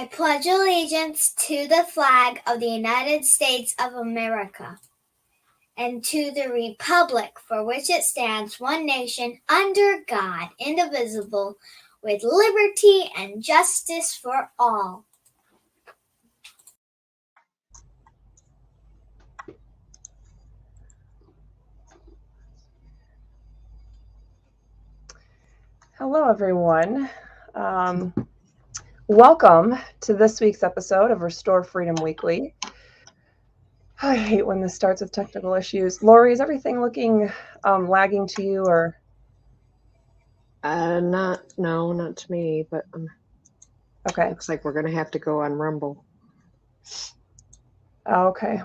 I pledge allegiance to the flag of the United States of America and to the republic for which it stands, one nation, under God, indivisible, with liberty and justice for all. Hello, everyone. Welcome to this week's episode of Restore Freedom Weekly. I hate when this starts with technical issues. Lori, is everything looking lagging to you, or? Not to me, but Okay. Looks like we're going to have to go on Rumble. Okay.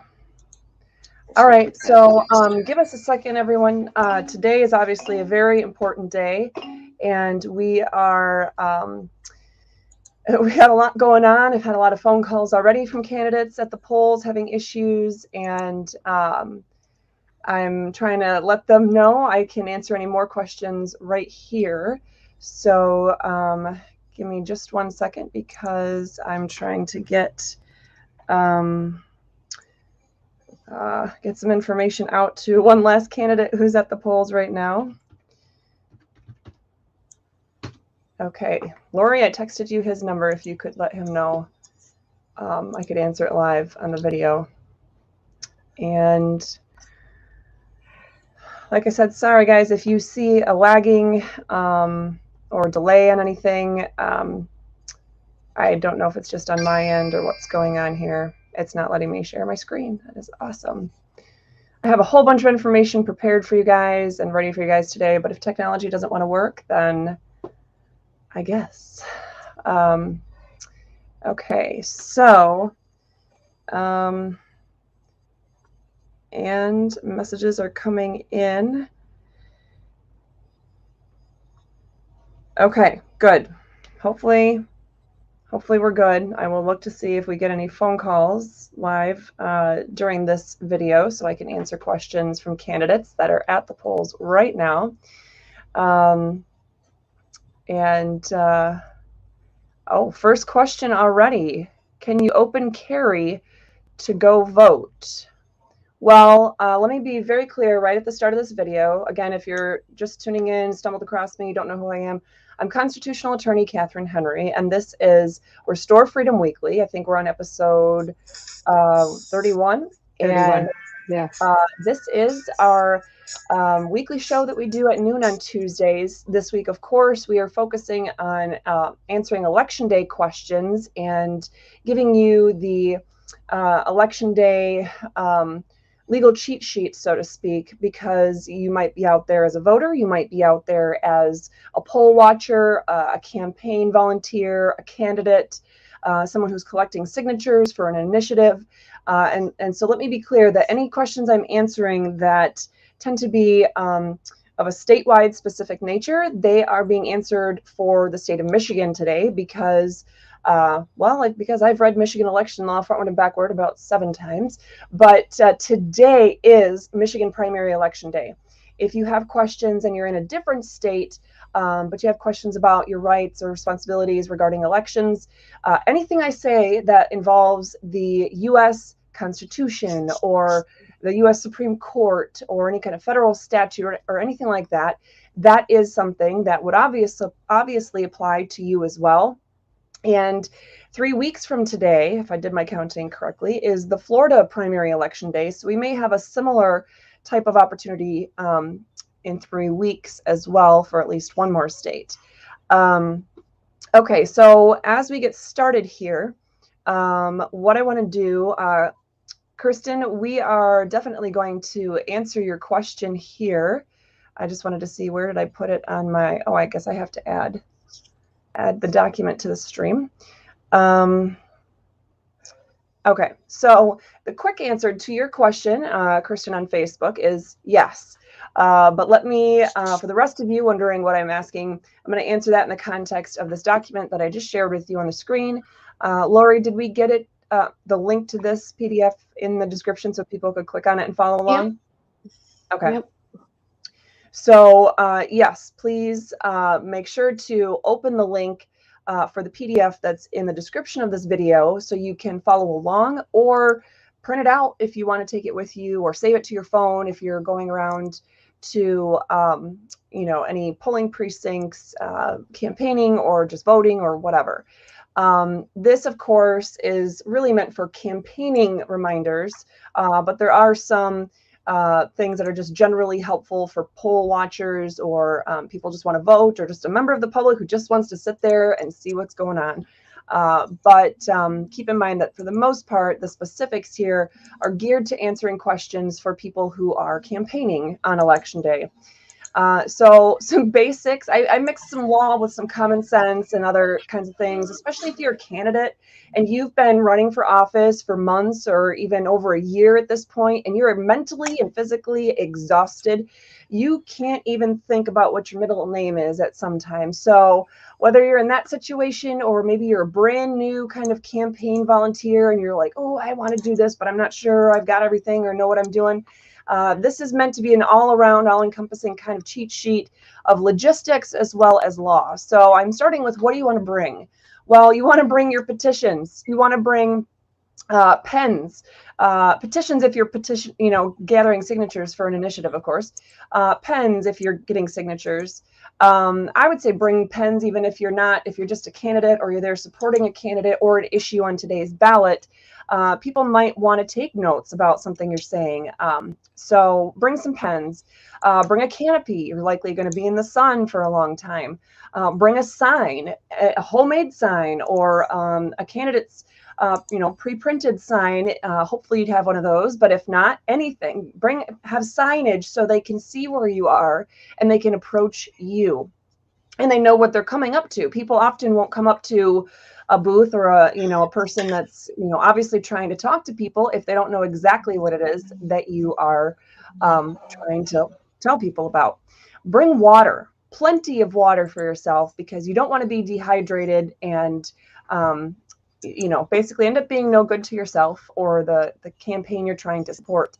All right, so give us a second, everyone. Today is obviously a very important day, and we had a lot going on. I've had a lot of phone calls already from candidates at the polls having issues, and I'm trying to let them know I can answer any more questions right here. So give me just 1 second, because I'm trying to get some information out to one last candidate who's at the polls right now. Okay, Lori, I texted you his number if you could let him know. I could answer it live on the video. And like I said, sorry guys, if you see a lagging or delay on anything, I don't know if it's just on my end or what's going on here. It's not letting me share my screen. That is awesome. I have a whole bunch of information prepared for you guys and ready for you guys today, but if technology doesn't want to work, then I guess. Okay, so, and messages are coming in. Okay, good. Hopefully we're good. I will look to see if we get any phone calls live during this video so I can answer questions from candidates that are at the polls right now. First question already. Can you open carry to go vote? Well, let me be very clear right at the start of this video. Again, if you're just tuning in, stumbled across me, you don't know who I am, I'm Constitutional Attorney Katherine Henry, and this is Restore Freedom Weekly. I think we're on episode 31. And yeah. This is our weekly show that we do at noon on Tuesdays. This week, of course, we are focusing on answering Election Day questions and giving you the Election Day legal cheat sheet, so to speak, because you might be out there as a voter, you might be out there as a poll watcher, a campaign volunteer, a candidate, someone who's collecting signatures for an initiative. And so let me be clear that any questions I'm answering that tend to be of a statewide specific nature, they are being answered for the state of Michigan today because because I've read Michigan election law frontward and backward about 7 times, but today is Michigan primary election day. If you have questions and you're in a different state, but you have questions about your rights or responsibilities regarding elections, anything I say that involves the U.S. Constitution or the U.S. Supreme Court or any kind of federal statute or anything like that, that is something that would obviously apply to you as well. And 3 weeks from today, if I did my counting correctly, is the Florida primary election day. So we may have a similar type of opportunity in 3 weeks as well for at least one more state. Okay, so as we get started here, what I want to do, Kirsten, we are definitely going to answer your question here. I just wanted to see, where did I put it on my, I guess I have to add the document to the stream. Okay, so the quick answer to your question, Kirsten on Facebook, is yes. But let me, for the rest of you wondering what I'm asking, I'm going to answer that in the context of this document that I just shared with you on the screen. Lori, did we get it, the link to this PDF in the description so people could click on it and follow along? Yep. Okay. Yep. So yes, please make sure to open the link for the PDF that's in the description of this video, so you can follow along or print it out if you want to take it with you, or save it to your phone if you're going around to any polling precincts, campaigning, or just voting, or whatever. This, of course, is really meant for campaigning reminders, but there are some things that are just generally helpful for poll watchers, or people just want to vote, or just a member of the public who just wants to sit there and see what's going on. But keep in mind that for the most part, the specifics here are geared to answering questions for people who are campaigning on Election Day. So some basics, I mixed some law with some common sense and other kinds of things, especially if you're a candidate and you've been running for office for months or even over a year at this point, and you're mentally and physically exhausted. You can't even think about what your middle name is at some time. So whether you're in that situation, or maybe you're a brand new kind of campaign volunteer and you're like, oh, I want to do this, but I'm not sure I've got everything or know what I'm doing. This is meant to be an all-around, all-encompassing kind of cheat sheet of logistics as well as law. So I'm starting with, what do you want to bring? Well, you want to bring your petitions. You want to bring pens, petitions if you're gathering signatures for an initiative, of course. Pens if you're getting signatures. I would say bring pens even if you're not, if you're just a candidate or you're there supporting a candidate or an issue on today's ballot. People might want to take notes about something you're saying. So bring some pens. Bring a canopy. You're likely going to be in the sun for a long time. Bring a sign, a homemade sign, or a candidate's pre-printed sign. Hopefully you'd have one of those, but if not, anything. Have signage so they can see where you are and they can approach you and they know what they're coming up to. People often won't come up to a booth or a person that's obviously trying to talk to people if they don't know exactly what it is that you are trying to tell people about. Bring water, plenty of water for yourself, because you don't want to be dehydrated and basically end up being no good to yourself or the campaign you're trying to support.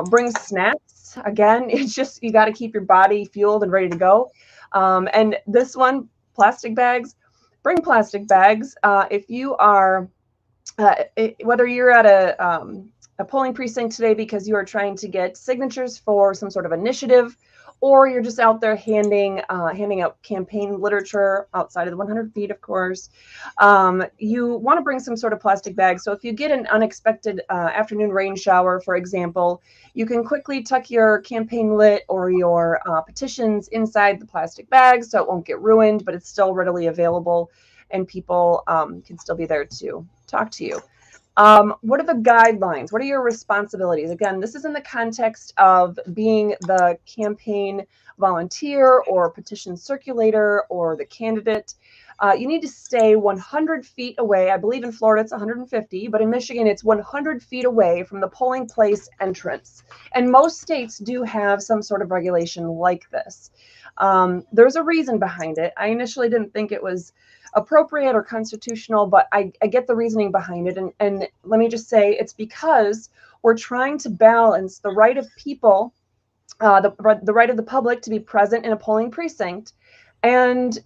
Bring snacks. Again, it's just, you got to keep your body fueled and ready to go. And this one, plastic bags. Bring plastic bags. If you are, whether you're at a polling precinct today because you are trying to get signatures for some sort of initiative, or you're just out there handing out campaign literature outside of the 100 feet, of course, you want to bring some sort of plastic bag. So if you get an unexpected afternoon rain shower, for example, you can quickly tuck your campaign lit or your petitions inside the plastic bag so it won't get ruined, but it's still readily available and people can still be there to talk to you. What are the guidelines? What are your responsibilities? Again, this is in the context of being the campaign volunteer or petition circulator or the candidate. You need to stay 100 feet away. I believe in Florida it's 150, but in Michigan it's 100 feet away from the polling place entrance. And most states do have some sort of regulation like this. There's a reason behind it. I initially didn't think it was appropriate or constitutional, but I get the reasoning behind it. And let me just say, it's because we're trying to balance the right of people, the right of the public to be present in a polling precinct and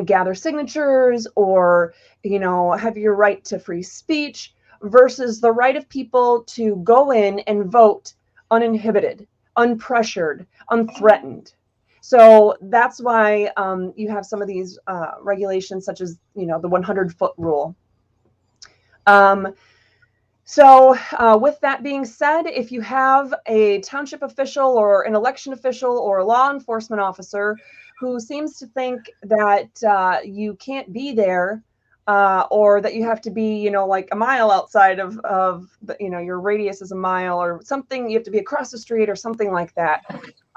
gather signatures, or have your right to free speech, versus the right of people to go in and vote uninhibited, unpressured, unthreatened. So that's why you have some of these regulations, such as the 100-foot rule. So with that being said, if you have a township official or an election official or a law enforcement officer who seems to think that you can't be there, or that you have to be, like a mile outside of your radius is a mile or something, you have to be across the street or something like that,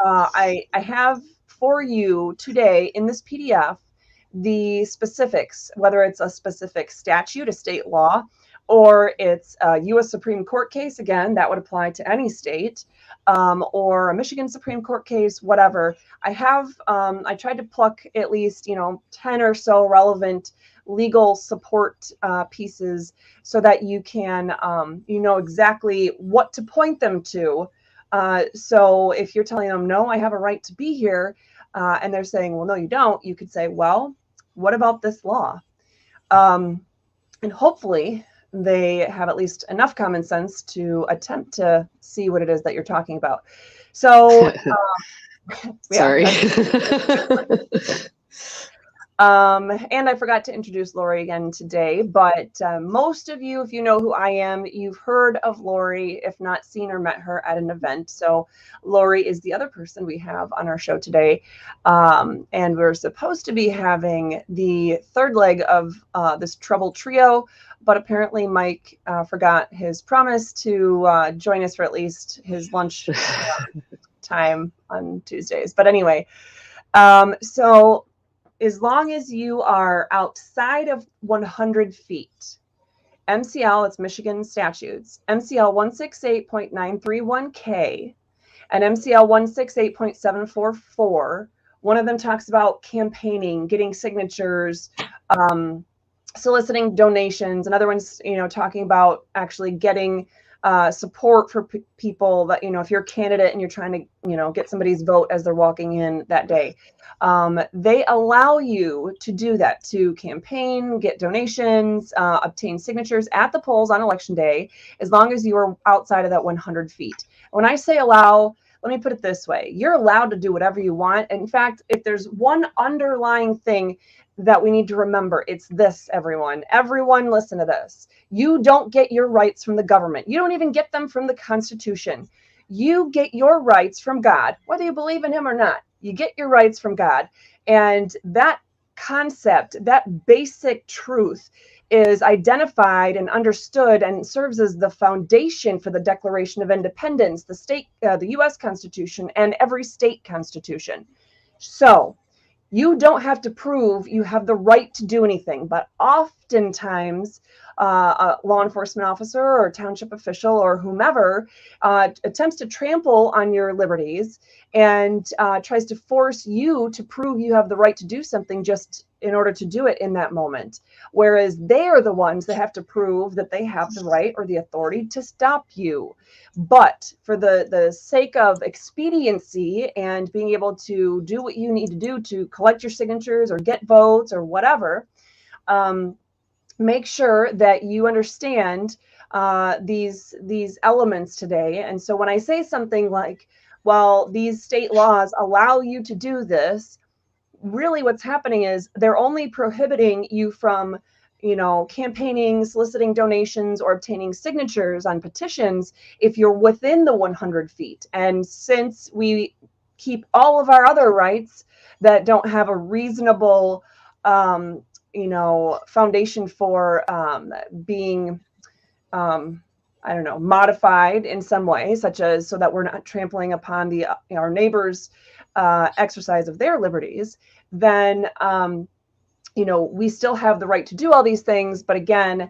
I have for you today in this PDF the specifics, whether it's a specific statute, a state law, or it's a U.S. Supreme Court case. Again, that would apply to any state, or a Michigan Supreme Court case, whatever. I tried to pluck at least 10 or so relevant legal support pieces so that you can exactly what to point them to. So if you're telling them, no, I have a right to be here, and they're saying, well, no, you don't, you could say, well, what about this law? And hopefully they have at least enough common sense to attempt to see what it is that you're talking about. So, Sorry. And I forgot to introduce Lori again today, but most of you, if you know who I am, you've heard of Lori, if not seen or met her at an event. So Lori is the other person we have on our show today. And we're supposed to be having the third leg of this trouble trio, but apparently Mike forgot his promise to join us for at least his lunch time on Tuesdays. But anyway, so as long as you are outside of 100 feet, MCL, it's Michigan statutes, MCL 168.931K and MCL 168.744, one of them talks about campaigning, getting signatures, soliciting donations. Another one's, talking about actually getting support for people that, if you're a candidate and you're trying to, get somebody's vote as they're walking in that day. They allow you to do that, to campaign, get donations, obtain signatures at the polls on election day, as long as you are outside of that 100 feet. When I say allow, let me put it this way. You're allowed to do whatever you want. In fact, if there's one underlying thing that we need to remember, it's this, everyone. Everyone listen to this. You don't get your rights from the government. You don't even get them from the Constitution. You get your rights from God, whether you believe in him or not. You get your rights from God. And that concept, that basic truth is identified and understood and serves as the foundation for the Declaration of Independence, the U.S. Constitution, and every state constitution. So you don't have to prove you have the right to do anything, but oftentimes a law enforcement officer or township official or whomever attempts to trample on your liberties and tries to force you to prove you have the right to do something just in order to do it in that moment. Whereas they are the ones that have to prove that they have the right or the authority to stop you. But for the sake of expediency and being able to do what you need to do to collect your signatures or get votes or whatever, make sure that you understand these elements today. And so when I say something like, well, these state laws allow you to do this, really what's happening is they're only prohibiting you from, campaigning, soliciting donations, or obtaining signatures on petitions if you're within the 100 feet. And since we keep all of our other rights that don't have a reasonable, foundation for being, modified in some way, such as so that we're not trampling upon our neighbors' exercise of their liberties, then we still have the right to do all these things. But again,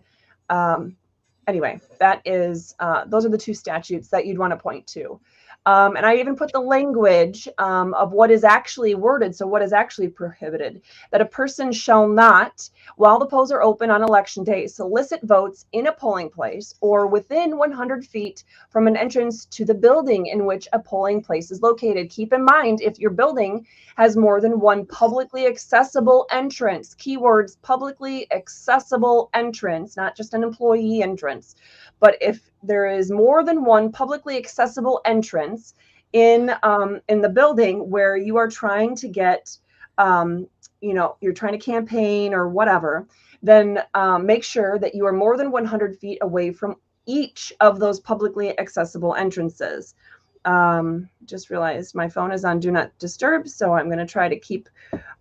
anyway, that is those are the two statutes that you'd want to point to. And I even put the language of what is actually worded. So what is actually prohibited, that a person shall not, while the polls are open on election day, solicit votes in a polling place or within 100 feet from an entrance to the building in which a polling place is located. Keep in mind, if your building has more than one publicly accessible entrance, keywords, publicly accessible entrance, not just an employee entrance. But if there is more than one publicly accessible entrance in the building where you are trying to get, you're trying to campaign or whatever, then make sure that you are more than 100 feet away from each of those publicly accessible entrances. Just realized my phone is on Do Not Disturb, so I'm going to try to keep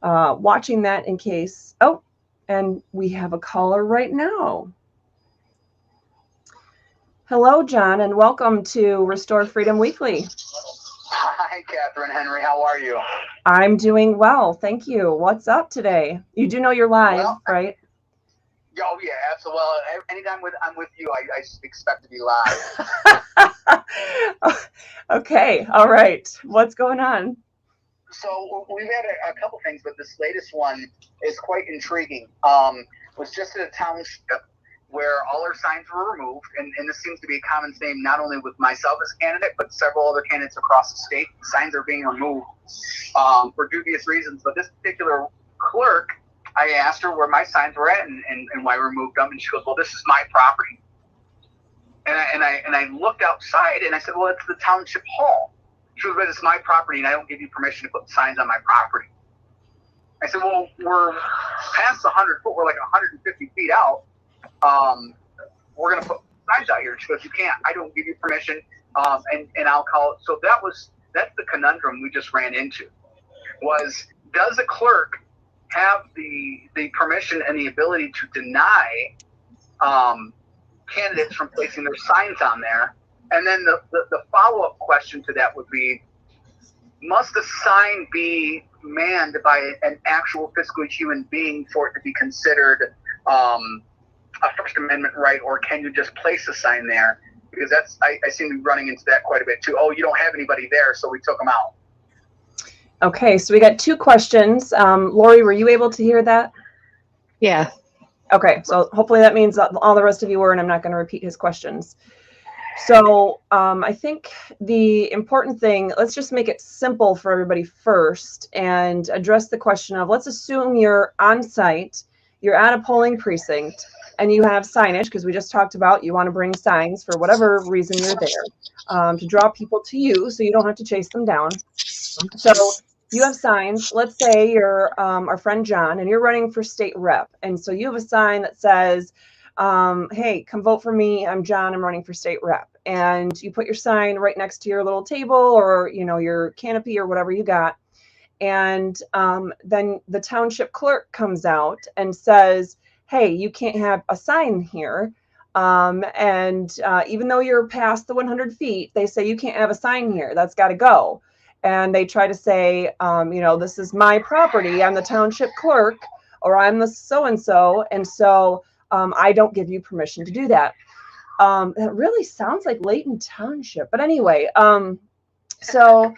watching that in case. Oh, and we have a caller right now. Hello, John, and welcome to Restore Freedom Weekly. Hi, Katherine Henry. How are you? I'm doing well, thank you. What's up today? You do know you're live, right? Oh, yeah, absolutely. Well, anytime I'm with you, I expect to be live. Okay, all right. What's going on? So we've had a couple things, but this latest one is quite intriguing. It was just at a township where all our signs were removed, and this seems to be a common theme not only with myself as a candidate, but several other candidates across the state. Signs are being removed for dubious reasons, but this particular clerk I asked her where my signs were at and why I removed them, and she goes, "Well, this is my property." And I looked outside and I said, "Well, it's the township hall." She goes, "But it's my property and I don't give you permission to put signs on my property." I said, "Well, we're past 100 foot. We're like 150 feet out. We're going to put signs out here." And she goes, "You can't. I don't give you permission. And I'll call it." So that's the conundrum we just ran into. Was, does a clerk have the permission and the ability to deny candidates from placing their signs on there? And then the follow-up question to that would be, must the sign be manned by an actual physically human being for it to be considered a First Amendment right, or can you just place a sign there? Because I seem to be running into that quite a bit too. "Oh, you don't have anybody there, so we took them out." Okay, so we got 2 questions. Lori, were you able to hear that? Yeah. Okay, so hopefully that means all the rest of you were, and I'm not going to repeat his questions. So I think the important thing, let's just make it simple for everybody first and address the question of, let's assume you're on site, you're at a polling precinct, and you have signage, because we just talked about you want to bring signs for whatever reason you're there, to draw people to you so you don't have to chase them down. So you have signs. Let's say you're our friend John, and you're running for state rep. And so you have a sign that says, "Hey, come vote for me. I'm John. I'm running for state rep." And you put your sign right next to your little table, or your canopy, or whatever you got. And then the township clerk comes out and says, "Hey, you can't have a sign here." And even though you're past the 100 feet, they say you can't have a sign here. That's got to go. And they try to say, "This is my property. I'm the township clerk, or I'm the so-and-so. And so I don't give you permission to do that." That really sounds like Layton Township. But anyway, so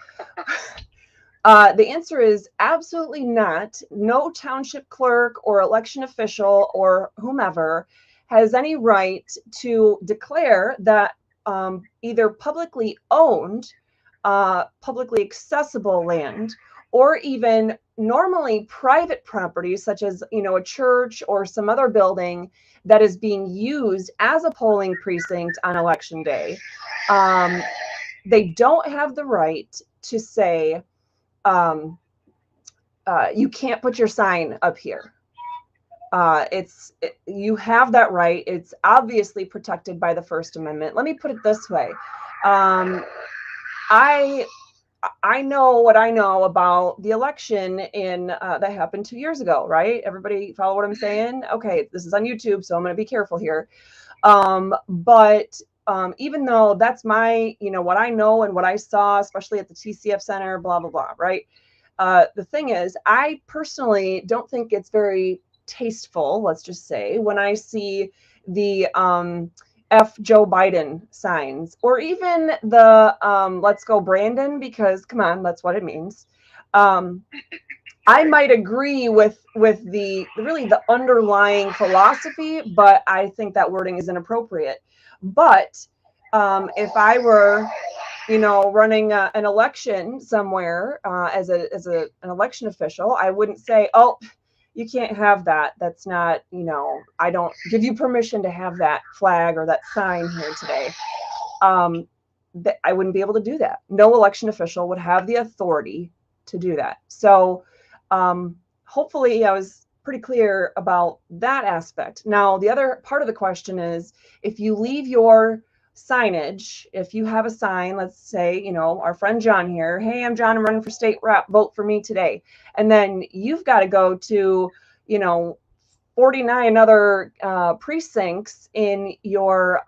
the answer is absolutely not. No township clerk or election official or whomever has any right to declare that either publicly owned, publicly accessible land, or even normally private property, such as a church or some other building that is being used as a polling precinct on election day. They don't have the right to say, you can't put your sign up here. You have that right. It's obviously protected by the First Amendment. Let me put it this way. I know what I know about the election that happened 2 years ago, right? Everybody follow what I'm saying? Okay, this is on YouTube, so I'm going to be careful here. But even though that's my, what I know and what I saw, especially at the TCF Center, blah, blah, blah, right? The thing is, I personally don't think it's very tasteful, let's just say, when I see the F Joe Biden signs, or even the Let's Go Brandon, because come on, that's what it means. I might agree with the underlying philosophy, but I think that wording is inappropriate. But if I were, running an election somewhere as an election official, I wouldn't say, "Oh, you can't have that. That's not, I don't give you permission to have that flag or that sign here today." I wouldn't be able to do that. No election official would have the authority to do that. So hopefully I was pretty clear about that aspect. Now, the other part of the question is, if you leave your signage, if you have a sign, let's say, our friend John here, "Hey, I'm John, I'm running for state rep, vote for me today." And then you've got to go to, 49 other precincts in your,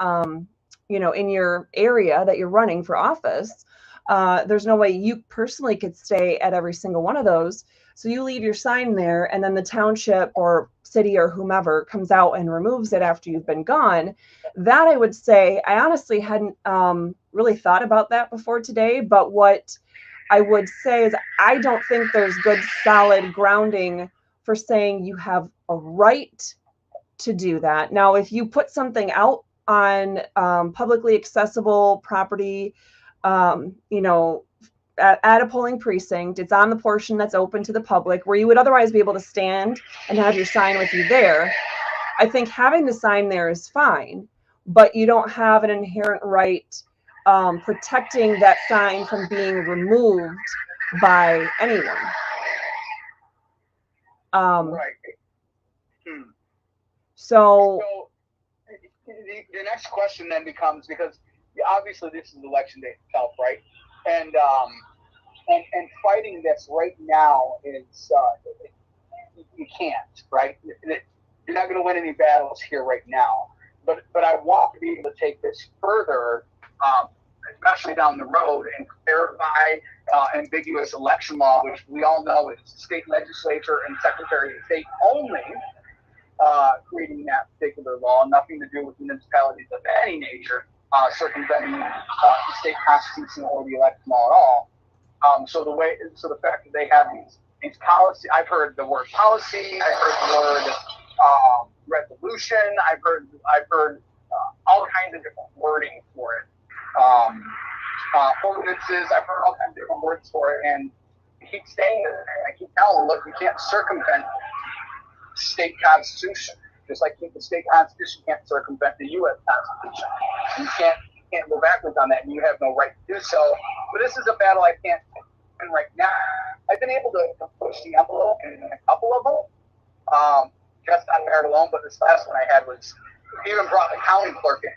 in your area that you're running for office. There's no way you personally could stay at every single one of those. So you leave your sign there, and then the township or city or whomever comes out and removes it after you've been gone. That, I would say, I honestly hadn't really thought about that before today. But what I would say is, I don't think there's good solid grounding for saying you have a right to do that. Now, if you put something out on publicly accessible property, at a polling precinct. It's on the portion that's open to the public where you would otherwise be able to stand and have your sign with you there. I think having the sign there is fine, but you don't have an inherent right protecting that sign from being removed by anyone. Right. So the next question then becomes, because obviously this is election day itself, right? And fighting this right now is you can't, right? You're not going to win any battles here right now. But I want to be able to take this further, especially down the road, and clarify ambiguous election law, which we all know is state legislature and Secretary of State only creating that particular law, nothing to do with municipalities of any nature circumventing the state constitution or the election law at all. So the fact that they have these policy, I've heard the word policy, I've heard the word resolution, I've heard all kinds of different wording for it. Ordinances, I've heard all kinds of different words for it, and I keep saying it, I keep telling them, look, we can't circumvent the state constitution, just like the state constitution can't circumvent the U.S. Constitution. You can't go backwards on that, and you have no right to do so. But this is a battle I can't win right now. I've been able to push the envelope in a couple of them, just on merit alone, but this last one I had was, even brought the county clerk in.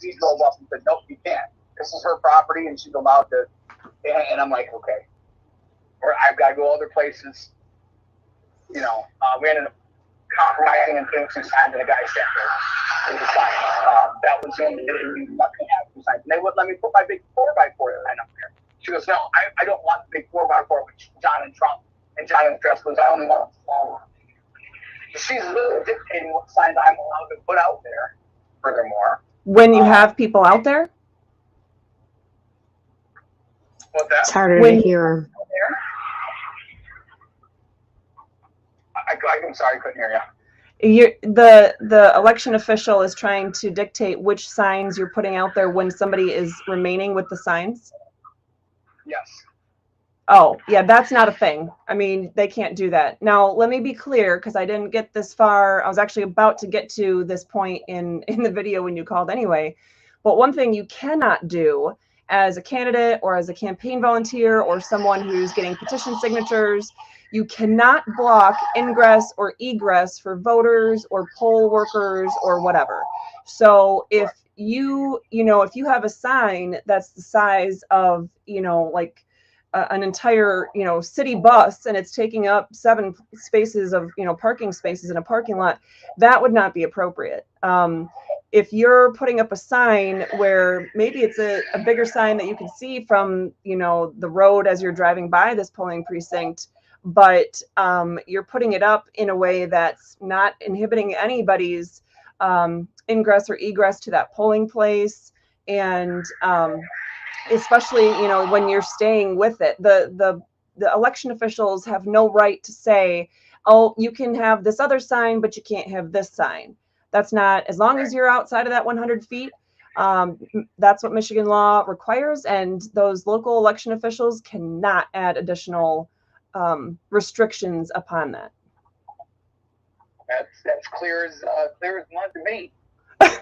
He drove up and said, nope, you can't. This is her property, and she's allowed to. And I'm like, okay. Or I've got to go other places. We ended up compromising and putting some signs in a guy's center. That was in, they didn't even let me have some signs. And they wouldn't let me put my big 4x4 sign up there. She goes, no, I don't want the big 4x4 with John and Trump and John and Trump. I only want the small one. She's literally dictating what signs I'm allowed to put out there. Furthermore, when you have people out there, what's that? It's harder to hear. I'm sorry, I couldn't hear you. The election official is trying to dictate which signs you're putting out there when somebody is remaining with the signs. Yes. Oh, yeah, that's not a thing. I mean, they can't do that. Now, let me be clear, because I didn't get this far. I was actually about to get to this point in the video when you called anyway. But one thing you cannot do as a candidate or as a campaign volunteer or someone who's getting petition signatures, you cannot block ingress or egress for voters or poll workers or whatever. So if you have a sign that's the size of, like an entire, city bus, and it's taking up 7 spaces of, parking spaces in a parking lot, that would not be appropriate. If you're putting up a sign where maybe it's a bigger sign that you can see from, the road as you're driving by this polling precinct, but you're putting it up in a way that's not inhibiting anybody's ingress or egress to that polling place, and especially when you're staying with it, the election officials have no right to say, oh, you can have this other sign, but you can't have this sign. That's not, as long as you're outside of that 100 feet. That's what Michigan law requires, and those local election officials cannot add additional restrictions upon that. That's clear as mud to me. And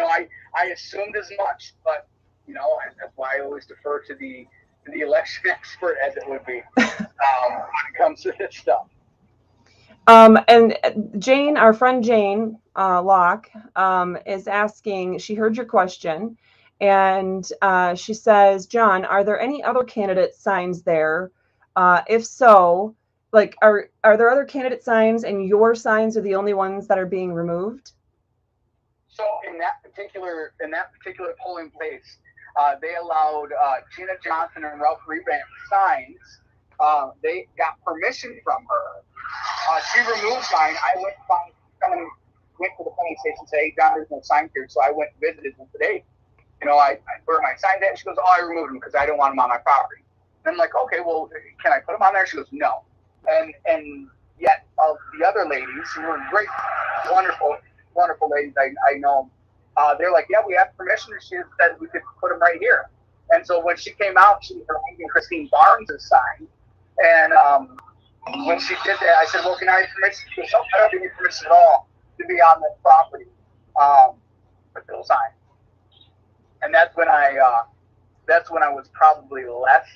I assumed as much, but that's why I always defer to the election expert, as it would be, when it comes to this stuff. And Jane, our friend Jane Locke, is asking, she heard your question, and she says, John, are there any other candidate signs there? If so, like, are there other candidate signs, and your signs are the only ones that are being removed? So in that particular polling place, they allowed Gina Johnson and Ralph Rebamp signs. They got permission from her. She removed mine. I went to the polling station and said, hey, John, there's no sign here. So I went and visited them today. I where my signs at? She goes, oh, I removed them because I don't want them on my property. And I'm like, okay, well, can I put them on there? She goes, no. And yet of the other ladies who were great, wonderful ladies I know, they're like, yeah, we have permission. She said we could put them right here. And so when she came out, she was removing Christine Barnes' sign. And when she did that, I said, well, can I have permission? She goes, I don't need permission at all to be on this property for the sign. And that's when I was probably less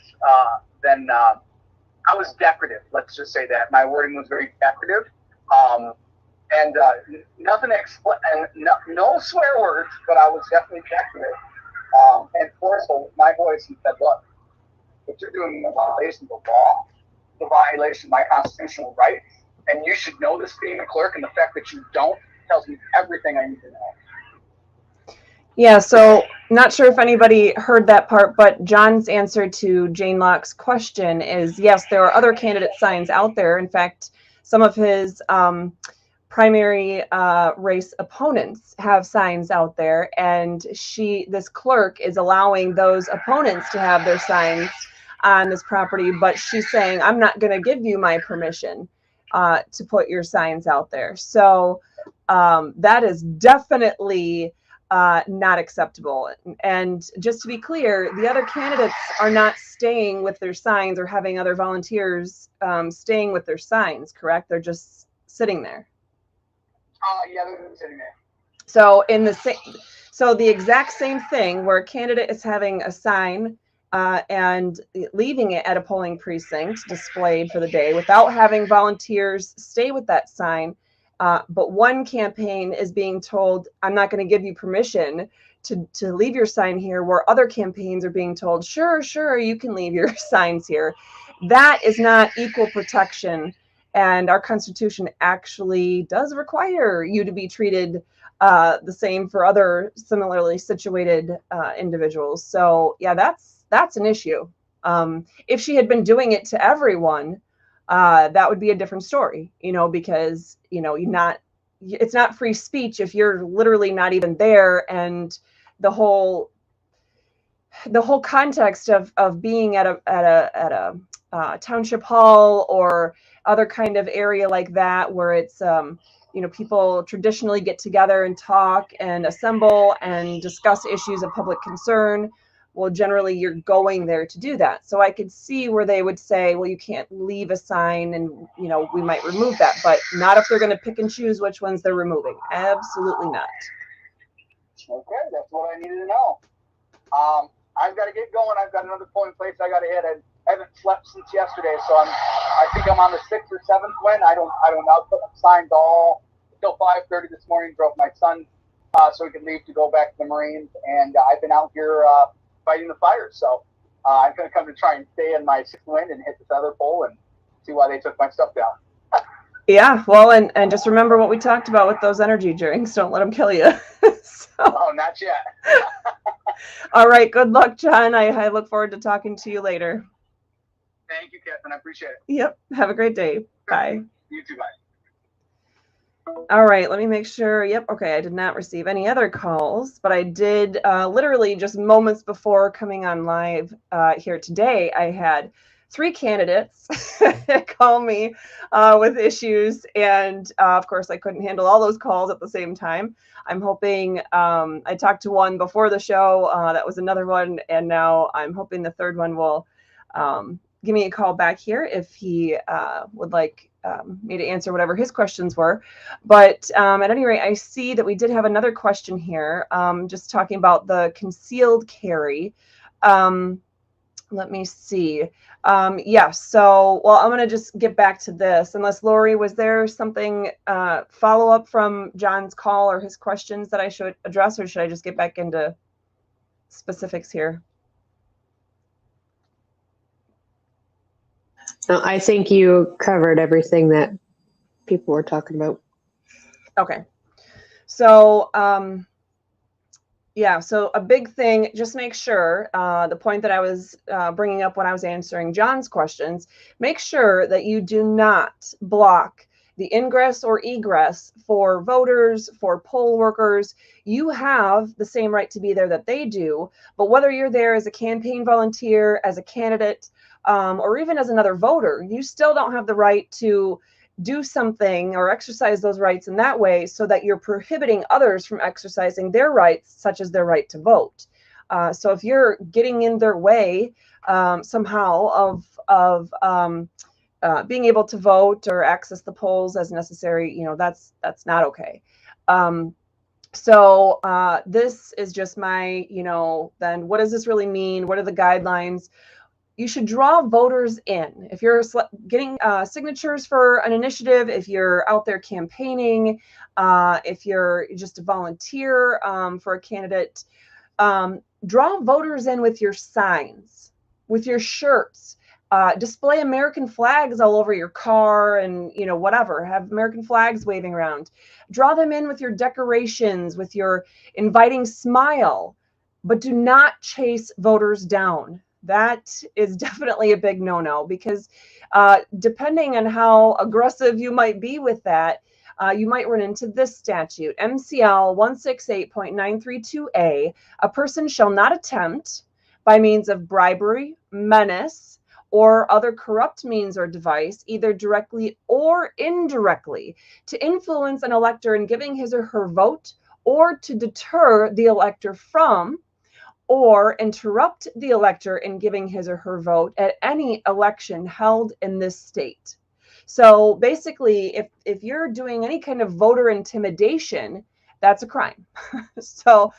than I was decorative. Let's just say that my wording was very decorative, and nothing no swear words, but I was definitely decorative and forceful with my voice and said, "Look, what you're doing is a violation of the law, the violation of my constitutional rights, and you should know this being a clerk. And the fact that you don't tells me everything I need to know." Yeah, so not sure if anybody heard that part, but John's answer to Jane Locke's question is yes, there are other candidate signs out there. In fact, some of his primary race opponents have signs out there, and this clerk is allowing those opponents to have their signs on this property, but she's saying, I'm not going to give you my permission to put your signs out there. So that is definitely not acceptable. And just to be clear, the other candidates are not staying with their signs or having other volunteers staying with their signs, correct? They're just sitting there. Yeah, they're sitting there. So the exact same thing where a candidate is having a sign and leaving it at a polling precinct displayed for the day without having volunteers stay with that sign. But one campaign is being told, I'm not going to give you permission to leave your sign here, where other campaigns are being told, sure, you can leave your signs here. That is not equal protection. And our Constitution actually does require you to be treated the same for other similarly situated individuals. So yeah, that's an issue. If she had been doing it to everyone, that would be a different story, because, it's not free speech if you're literally not even there. And the whole context of being at a township hall or other kind of area like that, where it's, people traditionally get together and talk and assemble and discuss issues of public concern. Well, generally you're going there to do that. So I could see where they would say, well, you can't leave a sign and, we might remove that, but not if they're going to pick and choose which ones they're removing. Absolutely not. Okay, that's what I needed to know. I've got to get going. I've got another polling place I got to hit. I haven't slept since yesterday, so I think I'm on the 6th or 7th win. I don't know. I put up signs all until 5:30 this morning. Drove my son so he could leave to go back to the Marines, and I've been out here fighting the fires. So I'm going to come to try and stay in my 6th win and hit this other pole and see why they took my stuff down. Yeah, well, and just remember what we talked about with those energy drinks. Don't let them kill you. Oh, not yet. All right, good luck, John. I look forward to talking to you later. Thank you, Catherine. I appreciate it. Yep. Have a great day. Bye. You too. Bye. All right. Let me make sure. Yep. Okay. I did not receive any other calls, but I did literally just moments before coming on live here today, I had 3 candidates call me with issues. And of course, I couldn't handle all those calls at the same time. I'm hoping I talked to one before the show. That was another one. And now I'm hoping the third one will give me a call back here if he would like me to answer whatever his questions were. But at any rate, I see that we did have another question here, just talking about the concealed carry. Let me see. Yeah, so, well, I'm going to just get back to this. Unless, Lori, was there something follow-up from John's call or his questions that I should address, or should I just get back into specifics here? No, I think you covered everything that people were talking about. Okay. So, yeah, so a big thing, just make sure, the point that I was bringing up when I was answering John's questions, make sure that you do not block the ingress or egress for voters, for poll workers. You have the same right to be there that they do, but whether you're there as a campaign volunteer, as a candidate, or even as another voter, you still don't have the right to do something or exercise those rights in that way so that you're prohibiting others from exercising their rights, such as their right to vote. So if you're getting in their way somehow of being able to vote or access the polls as necessary, that's not okay. So this is just my, then what does this really mean? What are the guidelines? You should draw voters in. If you're getting signatures for an initiative, if you're out there campaigning, if you're just a volunteer for a candidate, draw voters in with your signs, with your shirts. Display American flags all over your car and, whatever. Have American flags waving around. Draw them in with your decorations, with your inviting smile, but do not chase voters down. That is definitely a big no-no, because depending on how aggressive you might be with that, you might run into this statute, MCL 168.932A. A person shall not attempt, by means of bribery, menace, or other corrupt means or device, either directly or indirectly, to influence an elector in giving his or her vote, or to deter the elector from, or interrupt the elector in giving his or her vote at any election held in this state. So basically, if you're doing any kind of voter intimidation, that's a crime. So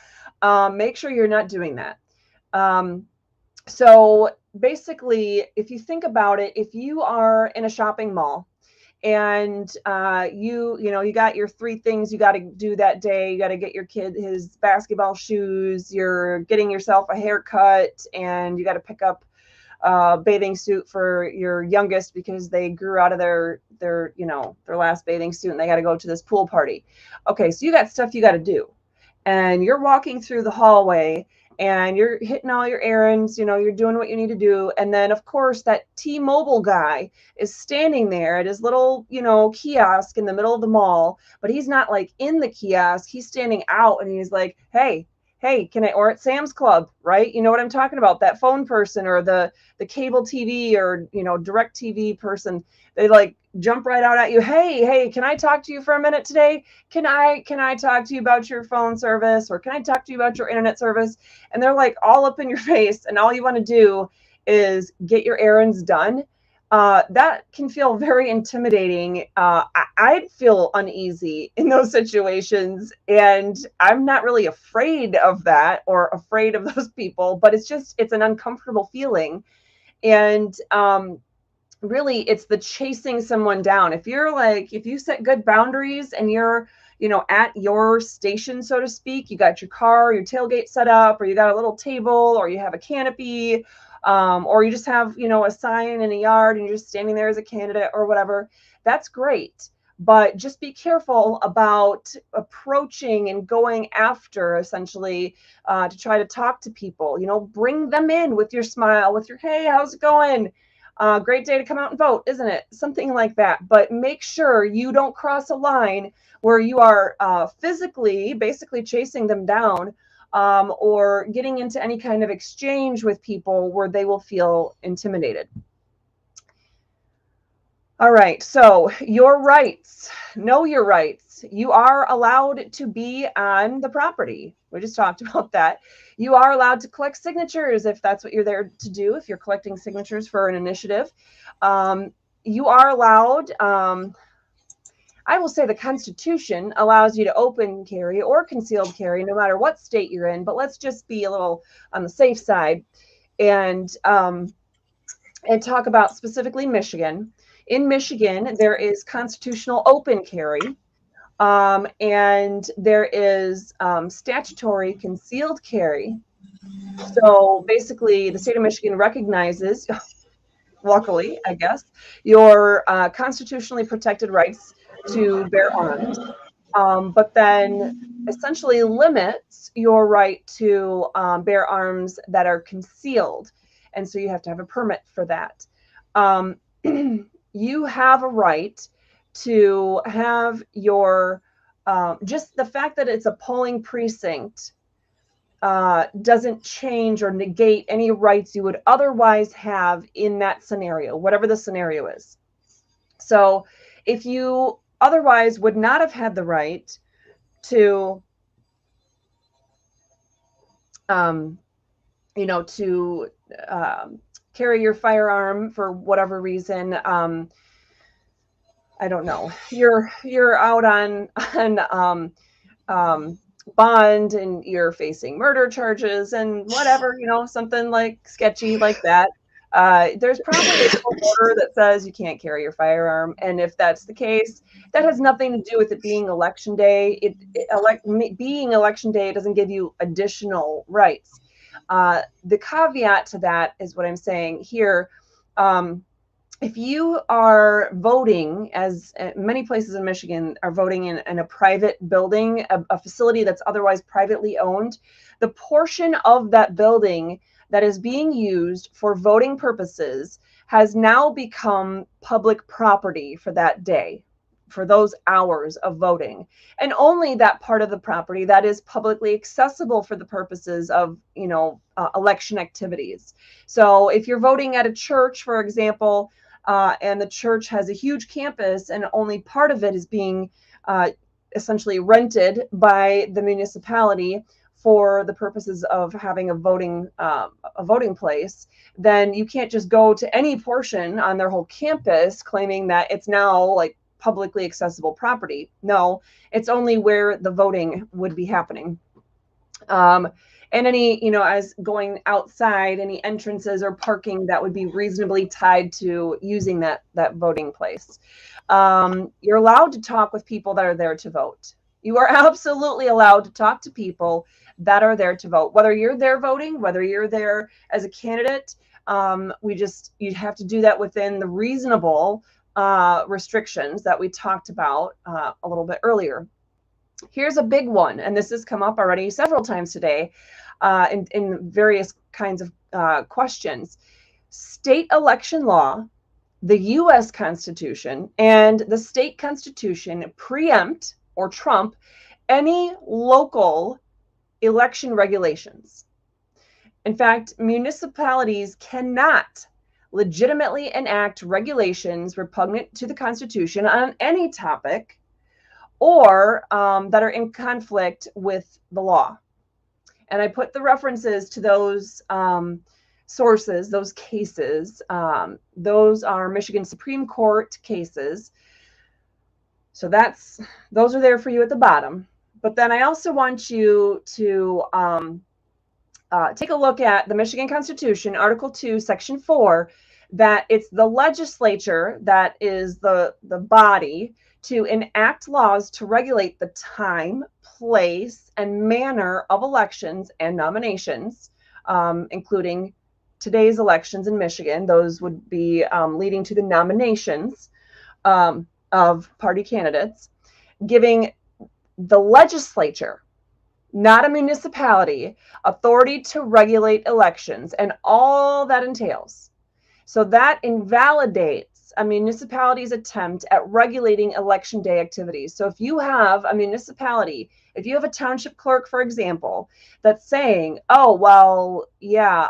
make sure you're not doing that. So basically, if you think about it, if you are in a shopping mall and you got your 3 things you got to do that day, you got to get your kid his basketball shoes, you're getting yourself a haircut, and you got to pick up a bathing suit for your youngest because they grew out of their last bathing suit and they got to go to this pool party. Okay, so you got stuff you got to do, and you're walking through the hallway and you're hitting all your errands, you're doing what you need to do. And then, of course, that T-Mobile guy is standing there at his little, kiosk in the middle of the mall, but he's not like in the kiosk. He's standing out and he's like, hey, can I, or at Sam's Club, right? You know what I'm talking about? That phone person or the cable TV or, direct TV person, they like jump right out at you. Hey, can I talk to you for a minute today? Can I talk to you about your phone service, or can I talk to you about your internet service? And they're like all up in your face, and all you want to do is get your errands done. That can feel very intimidating. I'd feel uneasy in those situations, and I'm not really afraid of that or afraid of those people, but it's an uncomfortable feeling. And really, it's the chasing someone down. If you set good boundaries and you're, at your station, so to speak, you got your car, your tailgate set up, or you got a little table, or you have a canopy, or you just have, a sign in a yard and you're just standing there as a candidate or whatever, that's great. But just be careful about approaching and going after, essentially, to try to talk to people. Bring them in with your smile, with your, hey, how's it going? Great day to come out and vote, isn't it? Something like that. But make sure you don't cross a line where you are physically, basically chasing them down, or getting into any kind of exchange with people where they will feel intimidated. All right, so your rights. Know your rights. You are allowed to be on the property. We just talked about that. You are allowed to collect signatures if that's what you're there to do, if you're collecting signatures for an initiative. You are allowed, I will say the Constitution allows you to open carry or concealed carry no matter what state you're in, but let's just be a little on the safe side and talk about specifically Michigan. In Michigan, there is constitutional open carry, and there is statutory concealed carry. So basically, the state of Michigan recognizes, luckily, I guess, your constitutionally protected rights to bear arms, but then essentially limits your right to bear arms that are concealed. And so you have to have a permit for that. You have a right to have your, just the fact that it's a polling precinct doesn't change or negate any rights you would otherwise have in that scenario, whatever the scenario is. So if you otherwise would not have had the right to you know, to carry your firearm for whatever reason. I don't know. You're out on bond and you're facing murder charges and whatever, you know, something like sketchy like that. There's probably a court order that says you can't carry your firearm, and if that's the case, that has nothing to do with it being election day. Being election day doesn't give you additional rights. The caveat to that is what I'm saying here. If you are voting, as many places in Michigan are voting in a private building, a facility that's otherwise privately owned, the portion of that building that is being used for voting purposes has now become public property for that day, for those hours of voting. And only that part of the property that is publicly accessible for the purposes of, you know, election activities. So if you're voting at a church, for example, and the church has a huge campus and only part of it is being essentially rented by the municipality for the purposes of having a voting place, then you can't just go to any portion on their whole campus claiming that it's now like publicly accessible property. No, it's only where the voting would be happening. And any, you know, as going outside, any entrances or parking that would be reasonably tied to using that voting place. You're allowed to talk with people that are there to vote. You are absolutely allowed to talk to people that are there to vote, whether you're there voting, whether you're there as a candidate. You have to do that within the reasonable restrictions that we talked about a little bit earlier. Here's a big one, and this has come up already several times today in various kinds of questions. State election law, the U.S. Constitution, and the state constitution preempt or trump any local election regulations. In fact, municipalities cannot legitimately enact regulations repugnant to the Constitution on any topic or that are in conflict with the law. And I put the references to those sources, those cases. Those are Michigan Supreme Court cases. So those are there for you at the bottom. But then I also want you to take a look at the Michigan Constitution, Article 2, Section 4, that it's the legislature that is the body to enact laws to regulate the time, place, and manner of elections and nominations, including today's elections in Michigan. Those would be leading to the nominations of party candidates, giving the legislature, not a municipality, authority to regulate elections and all that entails. So that invalidates a municipality's attempt at regulating election day activities. So if you have a municipality, if you have a township clerk, for example, that's saying, oh, well, yeah,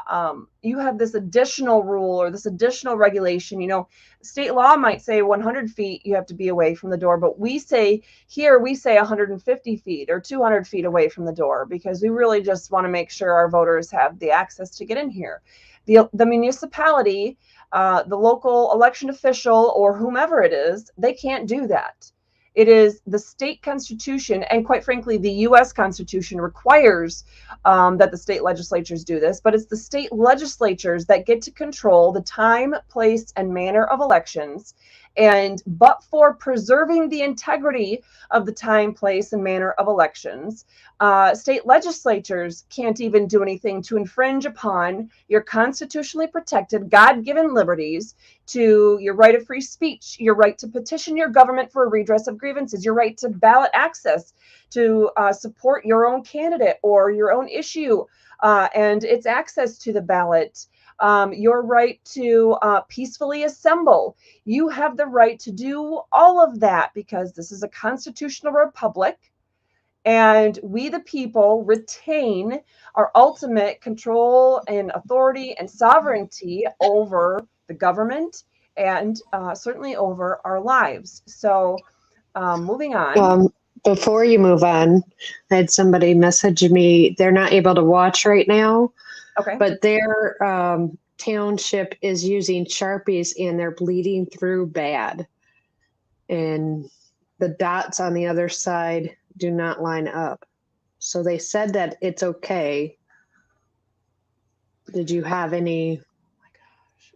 you have this additional rule or this additional regulation, you know, state law might say 100 feet you have to be away from the door, but we say 150 feet or 200 feet away from the door because we really just want to make sure our voters have the access to get in here. The municipality, the local election official, or whomever it is, they can't do that. It is the state constitution, and quite frankly, the U.S. Constitution requires that the state legislatures do this, but it's the state legislatures that get to control the time, place, and manner of elections. But for preserving the integrity of the time, place, and manner of elections, state legislatures can't even do anything to infringe upon your constitutionally protected God-given liberties, to your right of free speech, your right to petition your government for a redress of grievances, your right to ballot access, to support your own candidate or your own issue and its access to the ballot, your right to peacefully assemble. You have the right to do all of that because this is a constitutional republic, and we the people retain our ultimate control and authority and sovereignty over the government and certainly over our lives. So moving on. Before you move on, I had somebody message me. They're not able to watch right now, Okay. but their township is using Sharpies and they're bleeding through bad. And the dots on the other side do not line up. So they said that it's okay. Did you have any?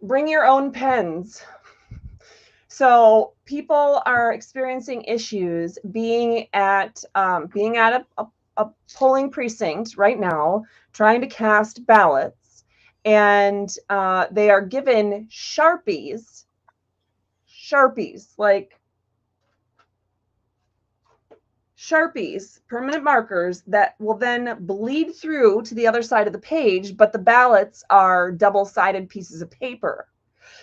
Bring your own pens. So people are experiencing issues being at a polling precinct right now, trying to cast ballots, and they are given Sharpies, like Sharpies, permanent markers that will then bleed through to the other side of the page, but the ballots are double-sided pieces of paper.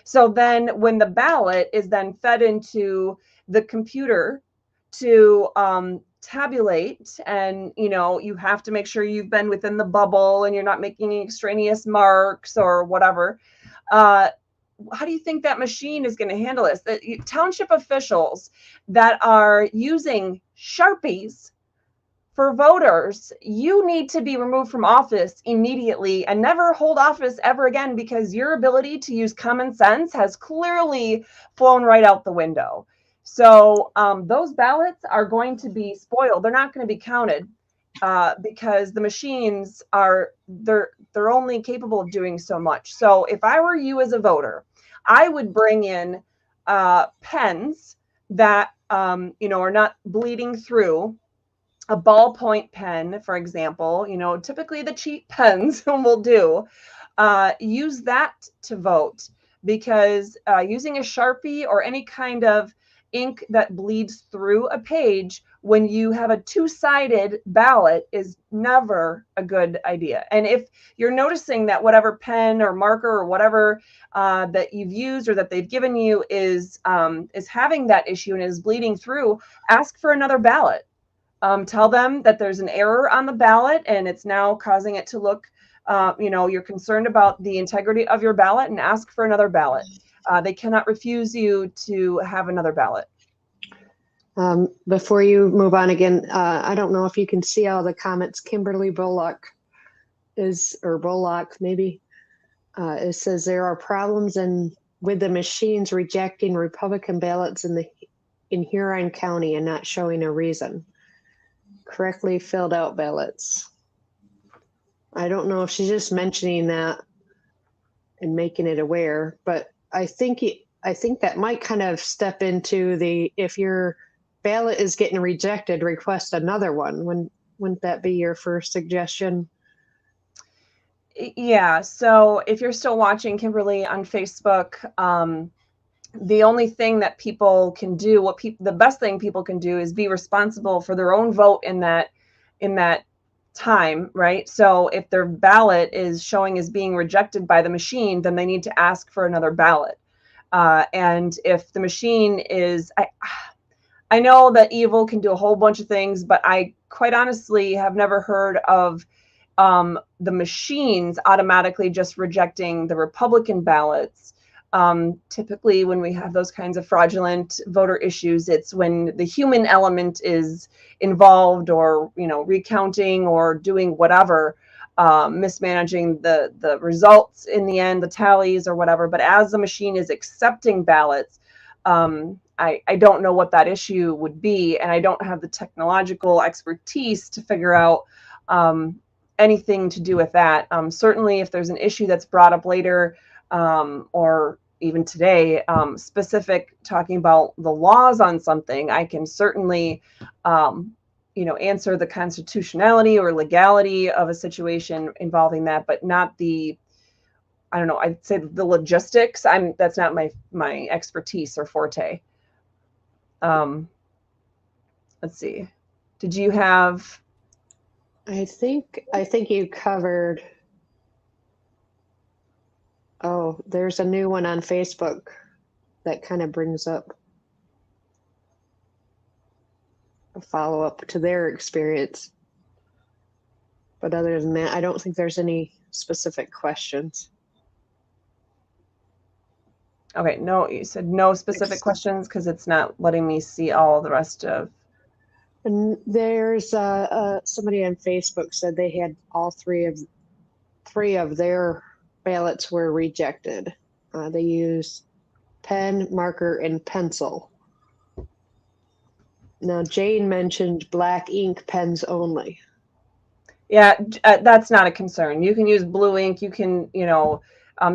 So then when the ballot is then fed into the computer to tabulate, and you have to make sure you've been within the bubble and you're not making any extraneous marks or whatever. How do you think that machine is going to handle this? The township officials that are using Sharpies for voters, you need to be removed from office immediately and never hold office ever again, because your ability to use common sense has clearly flown right out the window. So those ballots are going to be spoiled. They're not going to be counted because the machines they're only capable of doing so much. So if I were you as a voter, I would bring in pens that are not bleeding through. A ballpoint pen, for example, typically the cheap pens will do. Use that to vote, because using a Sharpie or any kind of ink that bleeds through a page when you have a two-sided ballot is never a good idea. And if you're noticing that whatever pen or marker or whatever that you've used or that they've given you is having that issue and is bleeding through, ask for another ballot. Tell them that there's an error on the ballot and it's now causing it to look, you're concerned about the integrity of your ballot, and ask for another ballot. They cannot refuse you to have another ballot. Before you move on again, I don't know if you can see all the comments. Kimberly Bullock maybe, it says there are problems with the machines rejecting Republican ballots in Huron County and not showing a reason. Correctly filled out ballots. I don't know if she's just mentioning that and making it aware, but I think that might kind of step into if your ballot is getting rejected, request another one. Wouldn't that be your first suggestion? Yeah. So if you're still watching, Kimberly, on Facebook, the only thing that people can do, the best thing people can do, is be responsible for their own vote in that time, right? So if their ballot is showing as being rejected by the machine, then they need to ask for another ballot. And if the machine is, I know that evil can do a whole bunch of things, but I quite honestly have never heard of the machines automatically just rejecting the Republican ballots. Typically, when we have those kinds of fraudulent voter issues, it's when the human element is involved, or recounting or doing whatever, mismanaging the results in the end, the tallies or whatever. But as the machine is accepting ballots, I don't know what that issue would be, and I don't have the technological expertise to figure out anything to do with that. Certainly, if there's an issue that's brought up later, or even today, specific talking about the laws on something, I can certainly, answer the constitutionality or legality of a situation involving that, but not I'd say the logistics. That's not my expertise or forte. Let's see. Did you have? I think you covered. Oh, there's a new one on Facebook that kind of brings up a follow-up to their experience. But other than that, I don't think there's any specific questions. Okay, no, you said no specific questions because it's not letting me see all the rest of. And there's somebody on Facebook said they had all three of 3 of their ballots were rejected. They used pen, marker, and pencil. Now, Jane mentioned black ink pens only. Yeah, that's not a concern. You can use blue ink. You can,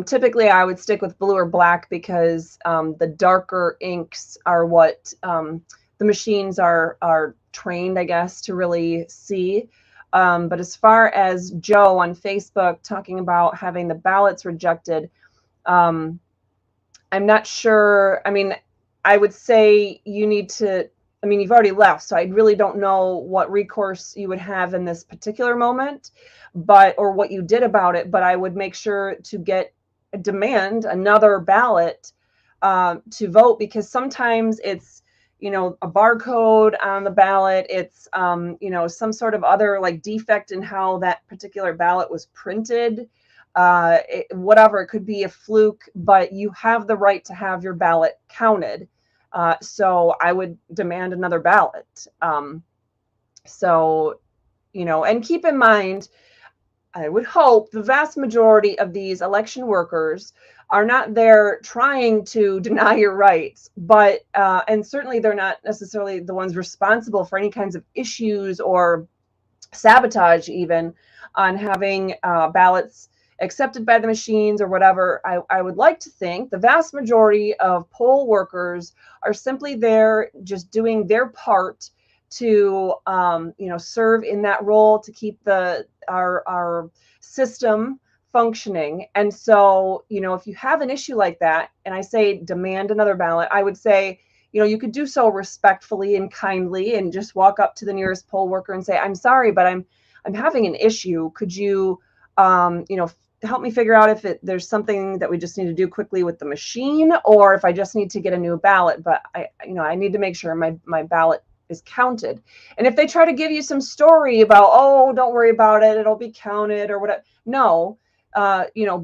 typically I would stick with blue or black because the darker inks are what the machines are trained, I guess, to really see. But as far as Joe on Facebook talking about having the ballots rejected, I'm not sure. I mean, I would say you need to, you've already left, so I really don't know what recourse you would have in this particular moment, or what you did about it, but I would make sure to demand another ballot to vote, because sometimes it's, a barcode on the ballot. It's, some sort of other like defect in how that particular ballot was printed. Whatever, it could be a fluke, but you have the right to have your ballot counted. So I would demand another ballot. And keep in mind, I would hope the vast majority of these election workers are not there trying to deny your rights, but, and certainly they're not necessarily the ones responsible for any kinds of issues or sabotage even on having ballots accepted by the machines or whatever. I would like to think the vast majority of poll workers are simply there just doing their part to serve in that role to keep our system functioning. And so, if you have an issue like that, and I say demand another ballot, I would say, you could do so respectfully and kindly and just walk up to the nearest poll worker and say, I'm sorry, but I'm having an issue. Could you, help me figure out if there's something that we just need to do quickly with the machine, or if I just need to get a new ballot, but I need to make sure my ballot is counted. And if they try to give you some story about, oh, don't worry about it, it'll be counted or whatever. No,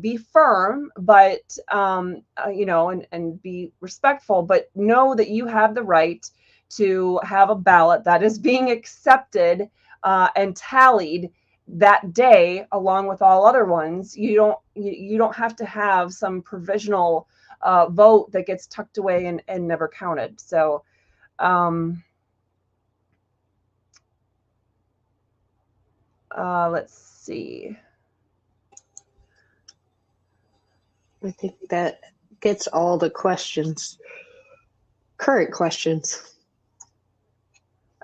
be firm, but, and be respectful, but know that you have the right to have a ballot that is being accepted and tallied that day along with all other ones. You don't have to have some provisional vote that gets tucked away and never counted. So let's see. I think that gets all the questions, current questions.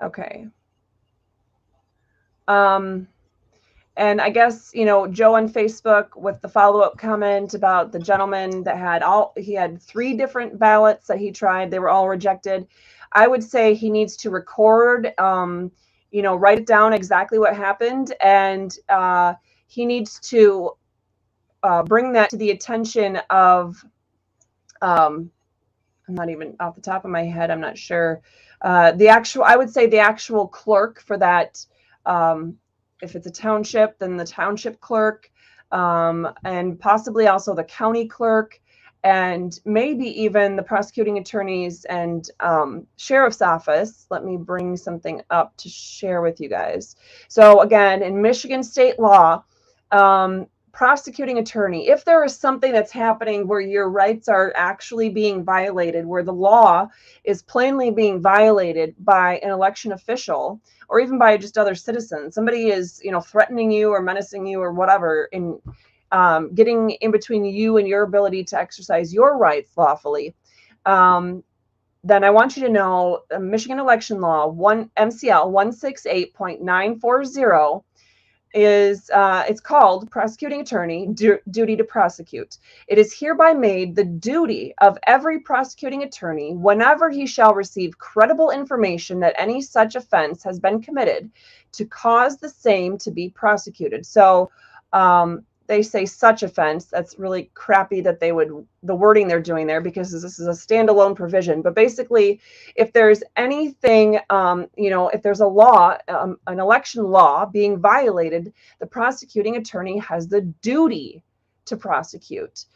Okay. And I guess, Joe on Facebook with the follow-up comment about the gentleman that he had 3 different ballots that he tried. They were all rejected. I would say he needs to record, write it down exactly what happened. And he needs to bring that to the attention of, I'm not even off the top of my head, I'm not sure. I would say the actual clerk for that, if it's a township, then the township clerk, and possibly also the county clerk, and maybe even the prosecuting attorneys and sheriff's office. Let me bring something up to share with you guys. So again, in Michigan state law, prosecuting attorney, if there is something that's happening where your rights are actually being violated, where the law is plainly being violated by an election official or even by just other citizens, somebody is, threatening you or menacing you or whatever, in getting in between you and your ability to exercise your rights lawfully, then I want you to know Michigan election law MCL 168.940 is it's called prosecuting attorney duty to prosecute. It is hereby made the duty of every prosecuting attorney, whenever he shall receive credible information that any such offense has been committed, to cause the same to be prosecuted. So they say such offense. That's really crappy that the wording they're doing there, because this is a standalone provision. But basically, if there's anything, if there's a law, an election law being violated, the prosecuting attorney has the duty to prosecute.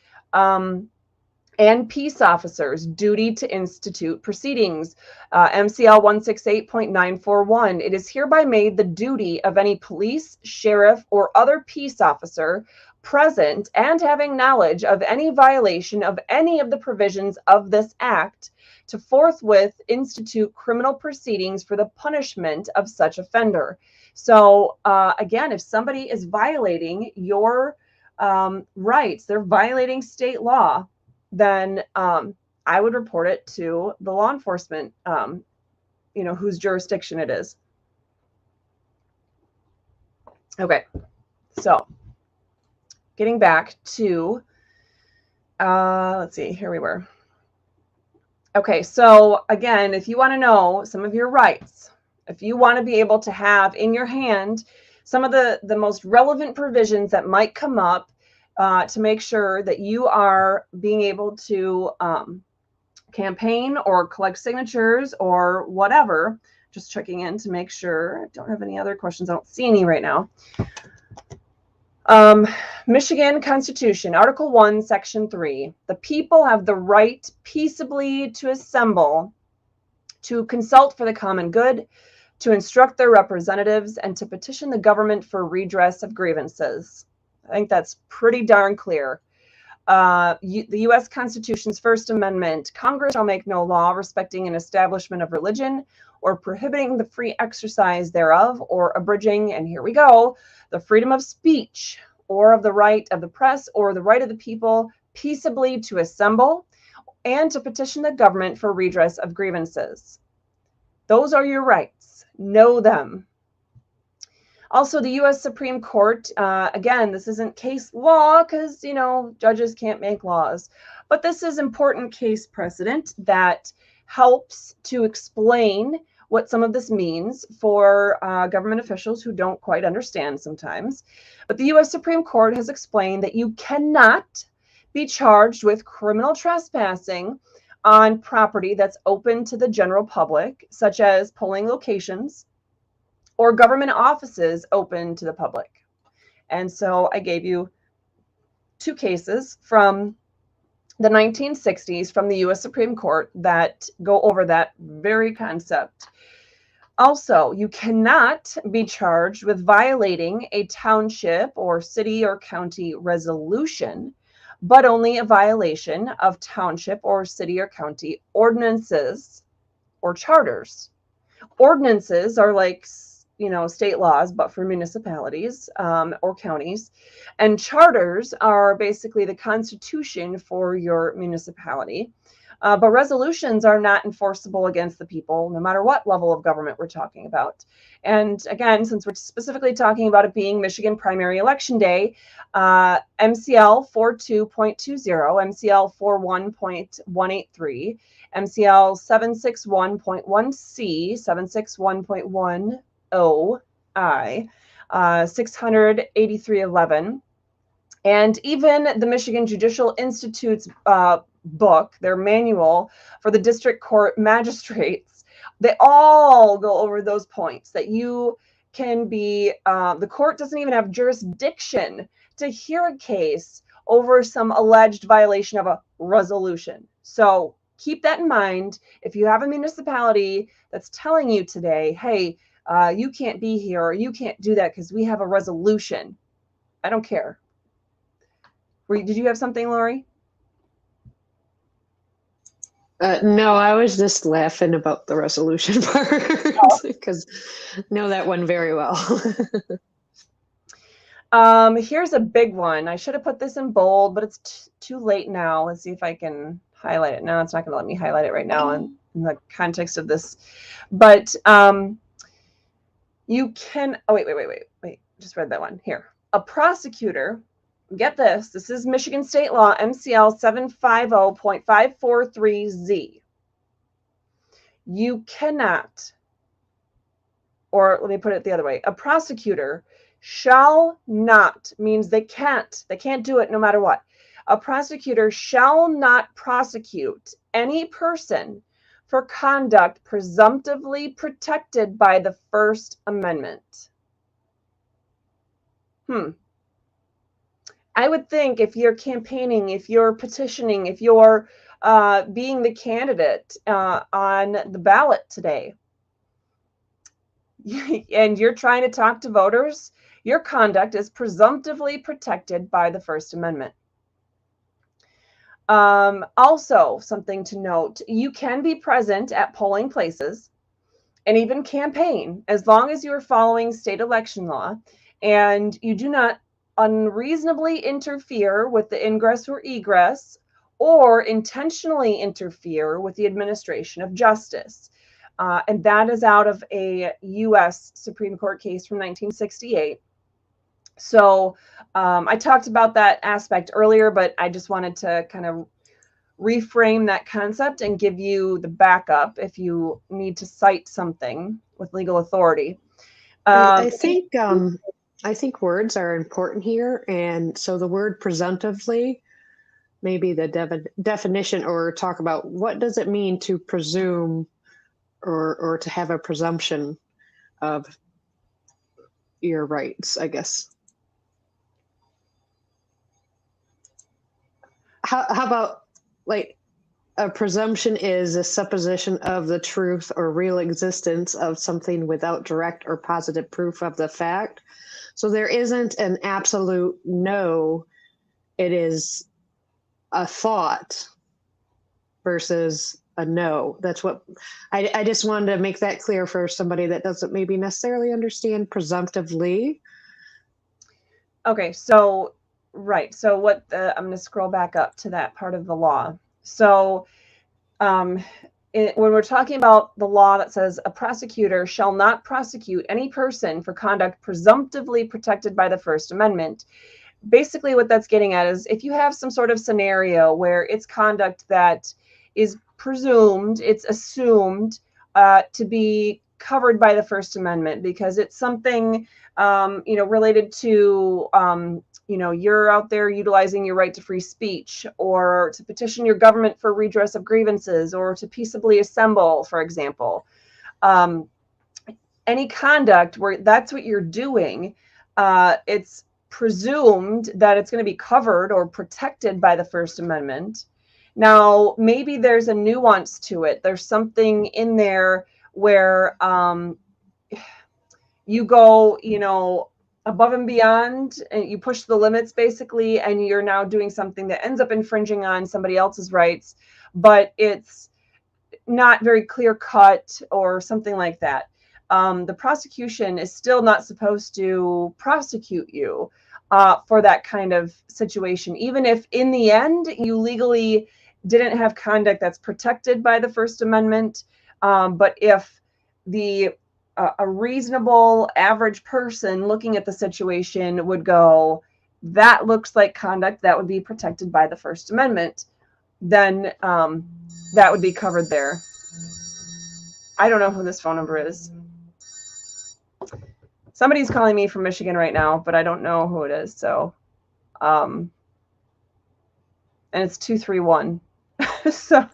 and peace officers' duty to institute proceedings. MCL 168.941, it is hereby made the duty of any police, sheriff, or other peace officer present and having knowledge of any violation of any of the provisions of this act to forthwith institute criminal proceedings for the punishment of such offender. So again, if somebody is violating your rights, they're violating state law, then I would report it to the law enforcement, whose jurisdiction it is. Okay, so getting back to, let's see, here we were. Okay, so again, if you want to know some of your rights, if you want to be able to have in your hand some of the most relevant provisions that might come up to make sure that you are being able to campaign or collect signatures or whatever, just checking in to make sure I don't have any other questions. I don't see any right now. Michigan Constitution, Article 1, Section 3. The people have the right peaceably to assemble, to consult for the common good, to instruct their representatives, and to petition the government for redress of grievances. I think that's pretty darn clear. The U.S. Constitution's First Amendment, Congress shall make no law respecting an establishment of religion or prohibiting the free exercise thereof or abridging, and here we go, the freedom of speech or of the right of the press or the right of the people peaceably to assemble and to petition the government for redress of grievances. Those are your rights. Know them. Also, the U.S. Supreme Court, again, this isn't case law because, judges can't make laws, but this is important case precedent that helps to explain what some of this means for government officials who don't quite understand sometimes. But the U.S. Supreme Court has explained that you cannot be charged with criminal trespassing on property that's open to the general public, such as polling locations or government offices open to the public. And so I gave you two cases from the 1960s from the U.S. Supreme Court that go over that very concept. Also, you cannot be charged with violating a township or city or county resolution, but only a violation of township or city or county ordinances or charters. Ordinances are like, state laws, but for municipalities or counties. And charters are basically the constitution for your municipality. But resolutions are not enforceable against the people, no matter what level of government we're talking about. And again, since we're specifically talking about it being Michigan primary election day, MCL 42.20, MCL 41.183, MCL 761.1C, 761.10I, 683.11, and even the Michigan Judicial Institute's book, their manual for the district court magistrates, they all go over those points that you can be, the court doesn't even have jurisdiction to hear a case over some alleged violation of a resolution. So keep that in mind. If you have a municipality that's telling you today, hey, you can't be here or you can't do that because we have a resolution, I don't care. Did you have something, Lori? No, I was just laughing about the resolution part because I know that one very well. Here's a big one. I should have put this in bold, but it's too late now. Let's see if I can highlight it. No, it's not going to let me highlight it right now in the context of this. But you can, oh, wait. Just read that one. Here. A prosecutor, get this, this is Michigan State Law, MCL 750.543Z. You cannot, or let me put it the other way, a prosecutor shall not, means they can't do it no matter what. A prosecutor shall not prosecute any person for conduct presumptively protected by the First Amendment. I would think if you're campaigning, if you're petitioning, if you're being the candidate on the ballot today, and you're trying to talk to voters, your conduct is presumptively protected by the First Amendment. Also, something to note, you can be present at polling places and even campaign as long as you are following state election law and you do not unreasonably interfere with the ingress or egress or intentionally interfere with the administration of justice. And that is out of a U.S. Supreme Court case from 1968. So I talked about that aspect earlier, but I just wanted to kind of reframe that concept and give you the backup if you need to cite something with legal authority. I think words are important here, and so the word presumptively, maybe the definition, or talk about what does it mean to presume or to have a presumption of your rights, I guess. How about, like, a presumption is a supposition of the truth or real existence of something without direct or positive proof of the fact. So there isn't an absolute no, it is a thought versus a no. That's what I just wanted to make that clear for somebody that doesn't maybe necessarily understand presumptively. Okay, so right. So what I'm going to scroll back up to that part of the law. So when we're talking about the law that says a prosecutor shall not prosecute any person for conduct presumptively protected by the First Amendment, basically what that's getting at is if you have some sort of scenario where it's conduct that is presumed, it's assumed to be covered by the First Amendment because it's something related to you're out there utilizing your right to free speech or to petition your government for redress of grievances or to peaceably assemble, for example. Any conduct where that's what you're doing, it's presumed that it's going to be covered or protected by the First Amendment. Now, maybe there's a nuance to it. There's something in there where you go, above and beyond, and you push the limits basically, and you're now doing something that ends up infringing on somebody else's rights, but it's not very clear cut or something like that. The prosecution is still not supposed to prosecute you for that kind of situation, even if in the end you legally didn't have conduct that's protected by the First Amendment. But if a reasonable average person looking at the situation would go, that looks like conduct that would be protected by the First Amendment, then that would be covered there. I don't know who this phone number is. Somebody's calling me from Michigan right now, but I don't know who it is. So, and it's 231. So,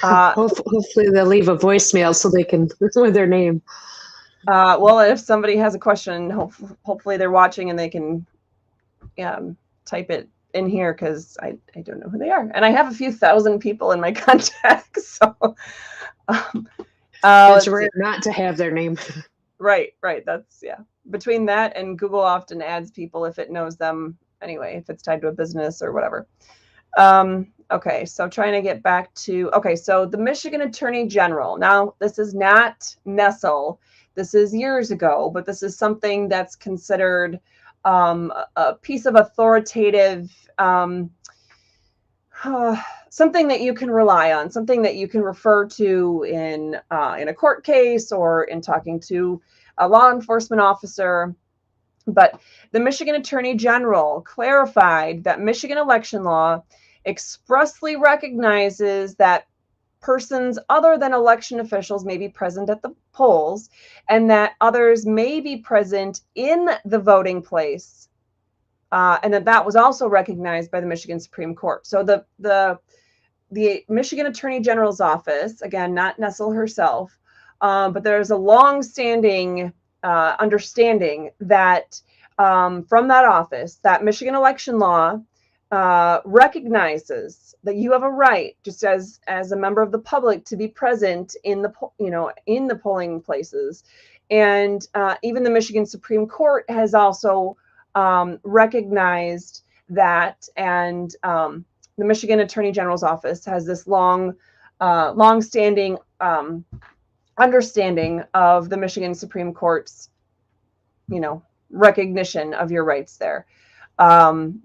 hopefully they'll leave a voicemail so they can with their name. Well, if somebody has a question, hopefully they're watching and they can type it in here because I don't know who they are. And I have a few thousand people in my contacts. So it's rare not to have their name. Right. That's, yeah. Between that and Google often adds people if it knows them anyway, if it's tied to a business or whatever. Okay, so trying to get back to, so the Michigan Attorney General. Now, this is not Nessel. This is years ago, but this is something that's considered a piece of authoritative, something that you can rely on, something that you can refer to in a court case or in talking to a law enforcement officer. But the Michigan Attorney General clarified that Michigan election law expressly recognizes that persons other than election officials may be present at the polls and that others may be present in the voting place, and that was also recognized by the Michigan Supreme Court. So the Michigan Attorney General's office, again, not Nessel herself, but there's a long-standing understanding that from that office that Michigan election law recognizes that you have a right, just as a member of the public, to be present in the in the polling places. And even the Michigan Supreme Court has also recognized that, and the Michigan Attorney General's office has this long-standing understanding of the Michigan Supreme Court's, recognition of your rights there.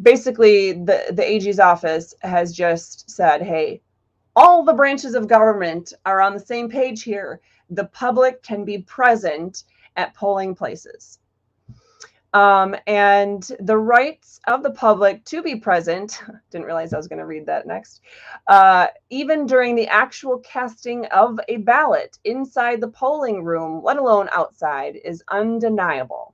Basically, the AG's office has just said, hey, all the branches of government are on the same page here. The public can be present at polling places. And the rights of the public to be present, didn't realize I was going to read that next, even during the actual casting of a ballot inside the polling room, let alone outside, is undeniable.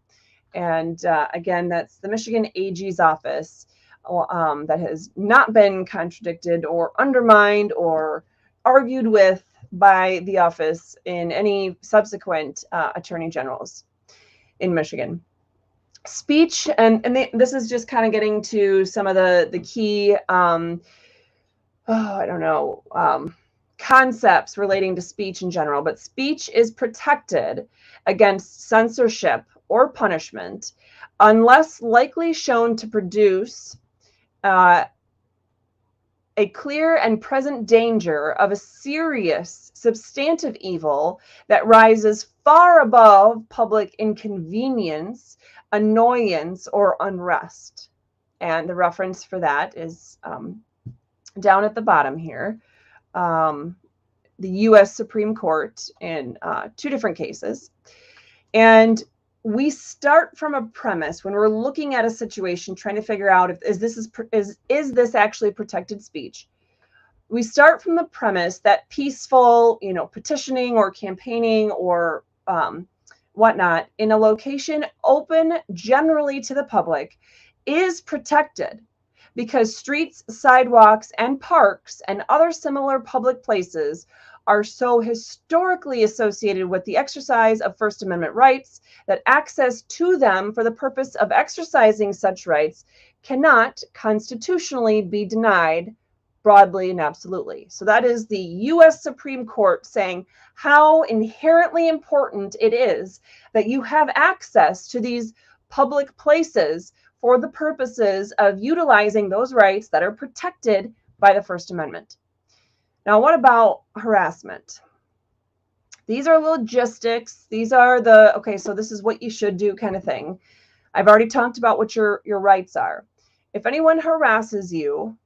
And again, that's the Michigan AG's office that has not been contradicted or undermined or argued with by the office in any subsequent attorney generals in Michigan. Speech, and this is just kind of getting to some of the key, concepts relating to speech in general, but speech is protected against censorship or punishment unless likely shown to produce a clear and present danger of a serious substantive evil that rises far above public inconvenience, annoyance, or unrest. And the reference for that is down at the bottom here. The U.S. Supreme Court in 2 different cases. And we start from a premise when we're looking at a situation, trying to figure out if is this actually protected speech. We start from the premise that peaceful, petitioning or campaigning or whatnot in a location open generally to the public is protected because streets, sidewalks, and parks and other similar public places are so historically associated with the exercise of First Amendment rights that access to them for the purpose of exercising such rights cannot constitutionally be denied broadly and absolutely. So that is the U.S. Supreme Court saying how inherently important it is that you have access to these public places for the purposes of utilizing those rights that are protected by the First Amendment. Now, what about harassment? These are logistics. These are so this is what you should do kind of thing. I've already talked about what your rights are. If anyone harasses you,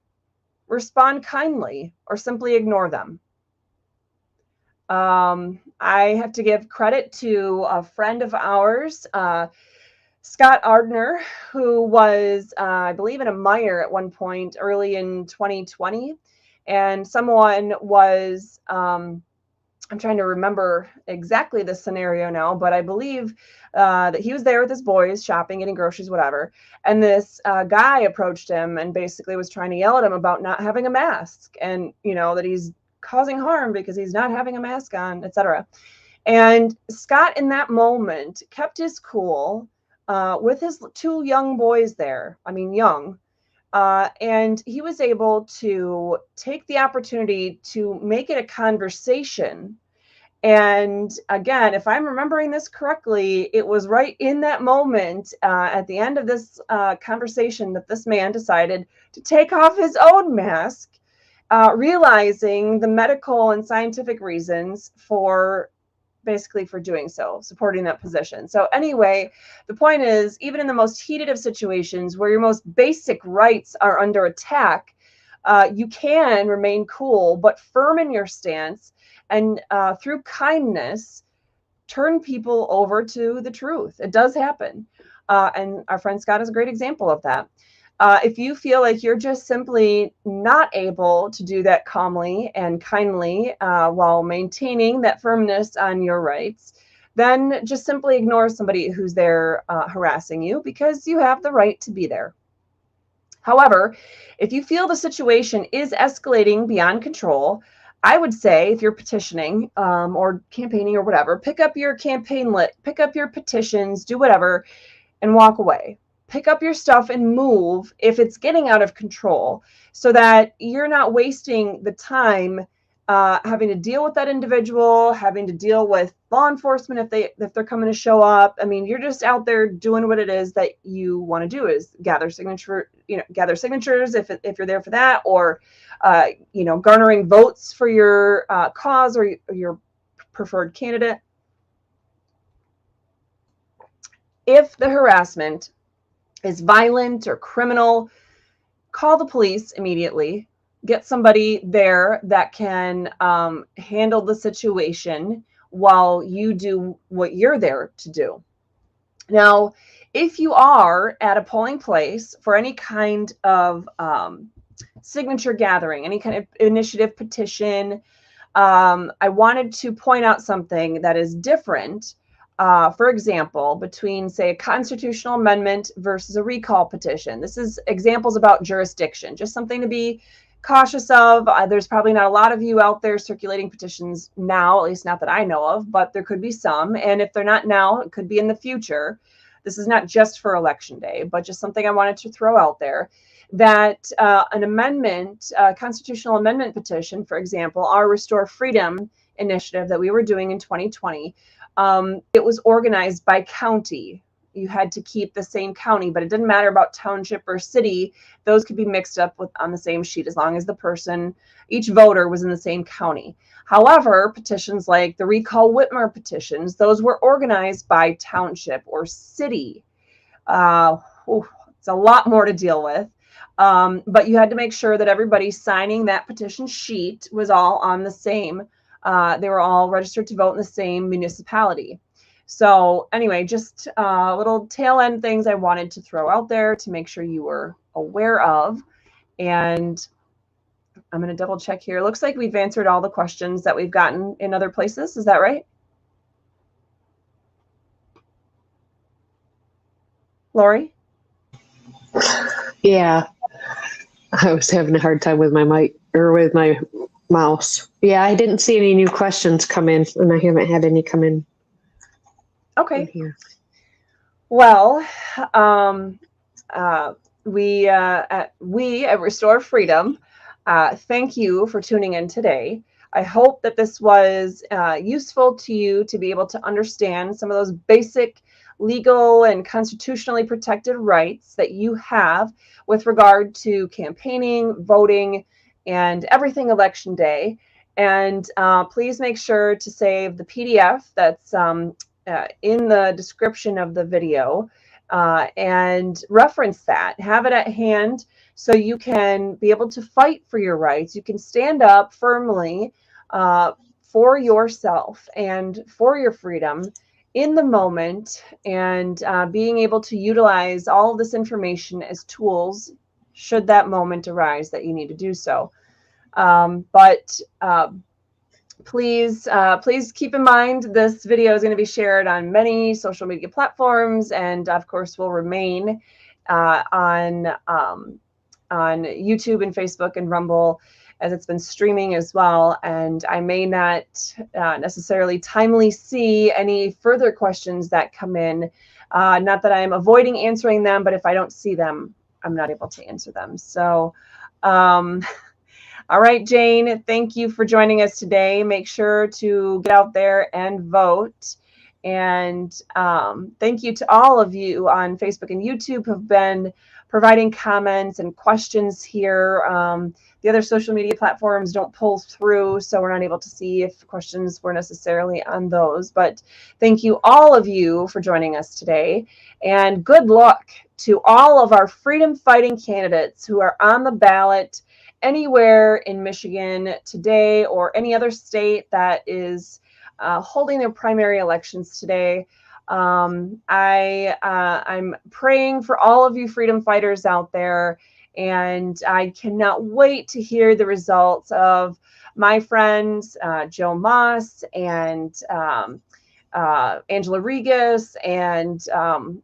respond kindly or simply ignore them. I have to give credit to a friend of ours, Scott Ardner, who was, I believe, in a mire at one point early in 2020. And someone was, I'm trying to remember exactly the scenario now, but I believe that he was there with his boys shopping, getting groceries, whatever. And this guy approached him and basically was trying to yell at him about not having a mask and, that he's causing harm because he's not having a mask on, etc. And Scott, in that moment, kept his cool with his 2 young boys there. I mean, young. And he was able to take the opportunity to make it a conversation. And again, if I'm remembering this correctly, it was right in that moment at the end of this conversation that this man decided to take off his own mask, realizing the medical and scientific reasons for doing so, supporting that position. So anyway, the point is, even in the most heated of situations where your most basic rights are under attack, you can remain cool, but firm in your stance, and through kindness, turn people over to the truth. It does happen. And our friend Scott is a great example of that. If you feel like you're just simply not able to do that calmly and kindly while maintaining that firmness on your rights, then just simply ignore somebody who's there harassing you because you have the right to be there. However, if you feel the situation is escalating beyond control, I would say if you're petitioning or campaigning or whatever, pick up your campaign lit, pick up your petitions, do whatever. and walk away. Pick up your stuff and move if it's getting out of control, so that you're not wasting the time having to deal with that individual, having to deal with law enforcement if they're coming to show up. I mean, you're just out there doing what it is that you want to do, is gather signatures if you're there for that, or garnering votes for your cause or your preferred candidate. If the harassment is violent or criminal, call the police immediately. Get somebody there that can handle the situation while you do what you're there to do. Now, if you are at a polling place for any kind of signature gathering, any kind of initiative, petition, I wanted to point out something that is different. For example, between, say, a constitutional amendment versus a recall petition. This is examples about jurisdiction, just something to be cautious of. There's probably not a lot of you out there circulating petitions now, at least not that I know of, but there could be some. And if they're not now, it could be in the future. This is not just for election day, but just something I wanted to throw out there, that an amendment, constitutional amendment petition, for example, our Restore Freedom initiative that we were doing in 2020, it was organized by county. You had to keep the same county, but it didn't matter about township or city. Those could be mixed up on the same sheet as long as each voter was in the same county. However, petitions like the Recall Whitmer petitions, those were organized by township or city. It's a lot more to deal with. But you had to make sure that everybody signing that petition sheet was all on the same. They were all registered to vote in the same municipality. So anyway, just little tail end things I wanted to throw out there to make sure you were aware of. And I'm going to double check here. It looks like we've answered all the questions that we've gotten in other places. Is that right? Lori? Yeah. I was having a hard time with my mic or with my mouse. Yeah, I didn't see any new questions come in, and I haven't had any come in. Okay. Here. Well, we at Restore Freedom, thank you for tuning in today. I hope that this was useful to you to be able to understand some of those basic legal and constitutionally protected rights that you have with regard to campaigning, voting, and everything election day. And please make sure to save the PDF that's in the description of the video and reference that. Have it at hand so you can be able to fight for your rights. You can stand up firmly for yourself and for your freedom in the moment, and being able to utilize all of this information as tools should that moment arise that you need to do so. Please keep in mind this video is going to be shared on many social media platforms, and of course will remain on YouTube and Facebook and Rumble, as it's been streaming as well. And I may not necessarily timely see any further questions that come in. Not that I'm avoiding answering them, but if I don't see them, I'm not able to answer them. So, all right, Jane, thank you for joining us today. Make sure to get out there and vote. And thank you to all of you on Facebook and YouTube who have been providing comments and questions here. The other social media platforms don't pull through, so we're not able to see if questions were necessarily on those. But thank you, all of you, for joining us today. And good luck to all of our freedom-fighting candidates who are on the ballot anywhere in Michigan today, or any other state that is holding their primary elections today. I'm praying for all of you freedom fighters out there, and I cannot wait to hear the results of my friends Joe Moss and Angela Regas and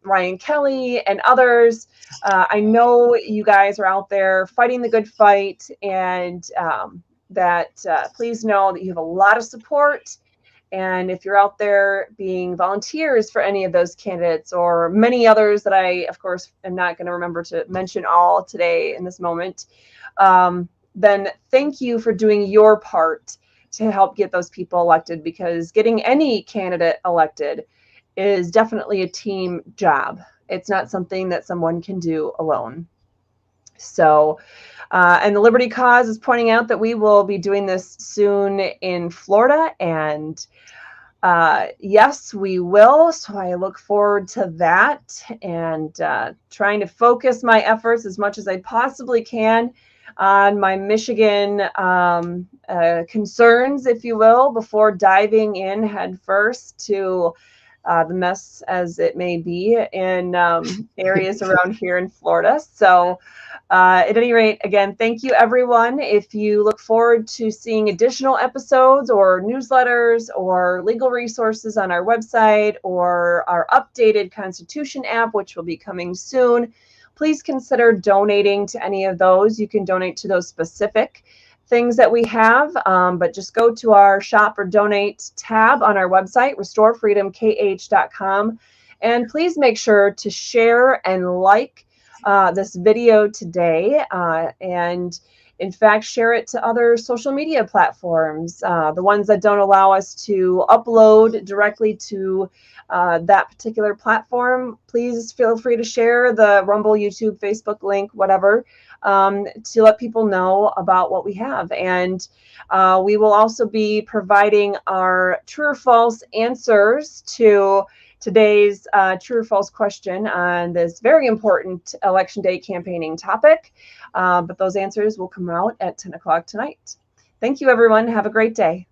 Ryan Kelly and others. I know you guys are out there fighting the good fight, and that please know that you have a lot of support. And if you're out there being volunteers for any of those candidates or many others that I, of course, am not going to remember to mention all today in this moment, then thank you for doing your part to help get those people elected, because getting any candidate elected is definitely a team job. It's not something that someone can do alone. So, and the Liberty Cause is pointing out that we will be doing this soon in Florida, and yes, we will. So I look forward to that, and trying to focus my efforts as much as I possibly can on my Michigan concerns, if you will, before diving in head first to the mess as it may be in areas around here in Florida. So at any rate, again, thank you, everyone. If you look forward to seeing additional episodes or newsletters or legal resources on our website or our updated Constitution app, which will be coming soon, please consider donating to any of those. You can donate to those specific things that we have, but just go to our shop or donate tab on our website, restorefreedomkh.com, and please make sure to share and like this video today, and in fact share it to other social media platforms, the ones that don't allow us to upload directly to that particular platform. Please feel free to share the Rumble, YouTube, Facebook link, whatever, to let people know about what we have. And we will also be providing our true or false answers to today's true or false question on this very important Election Day campaigning topic. But those answers will come out at 10 o'clock tonight. Thank you, everyone. Have a great day.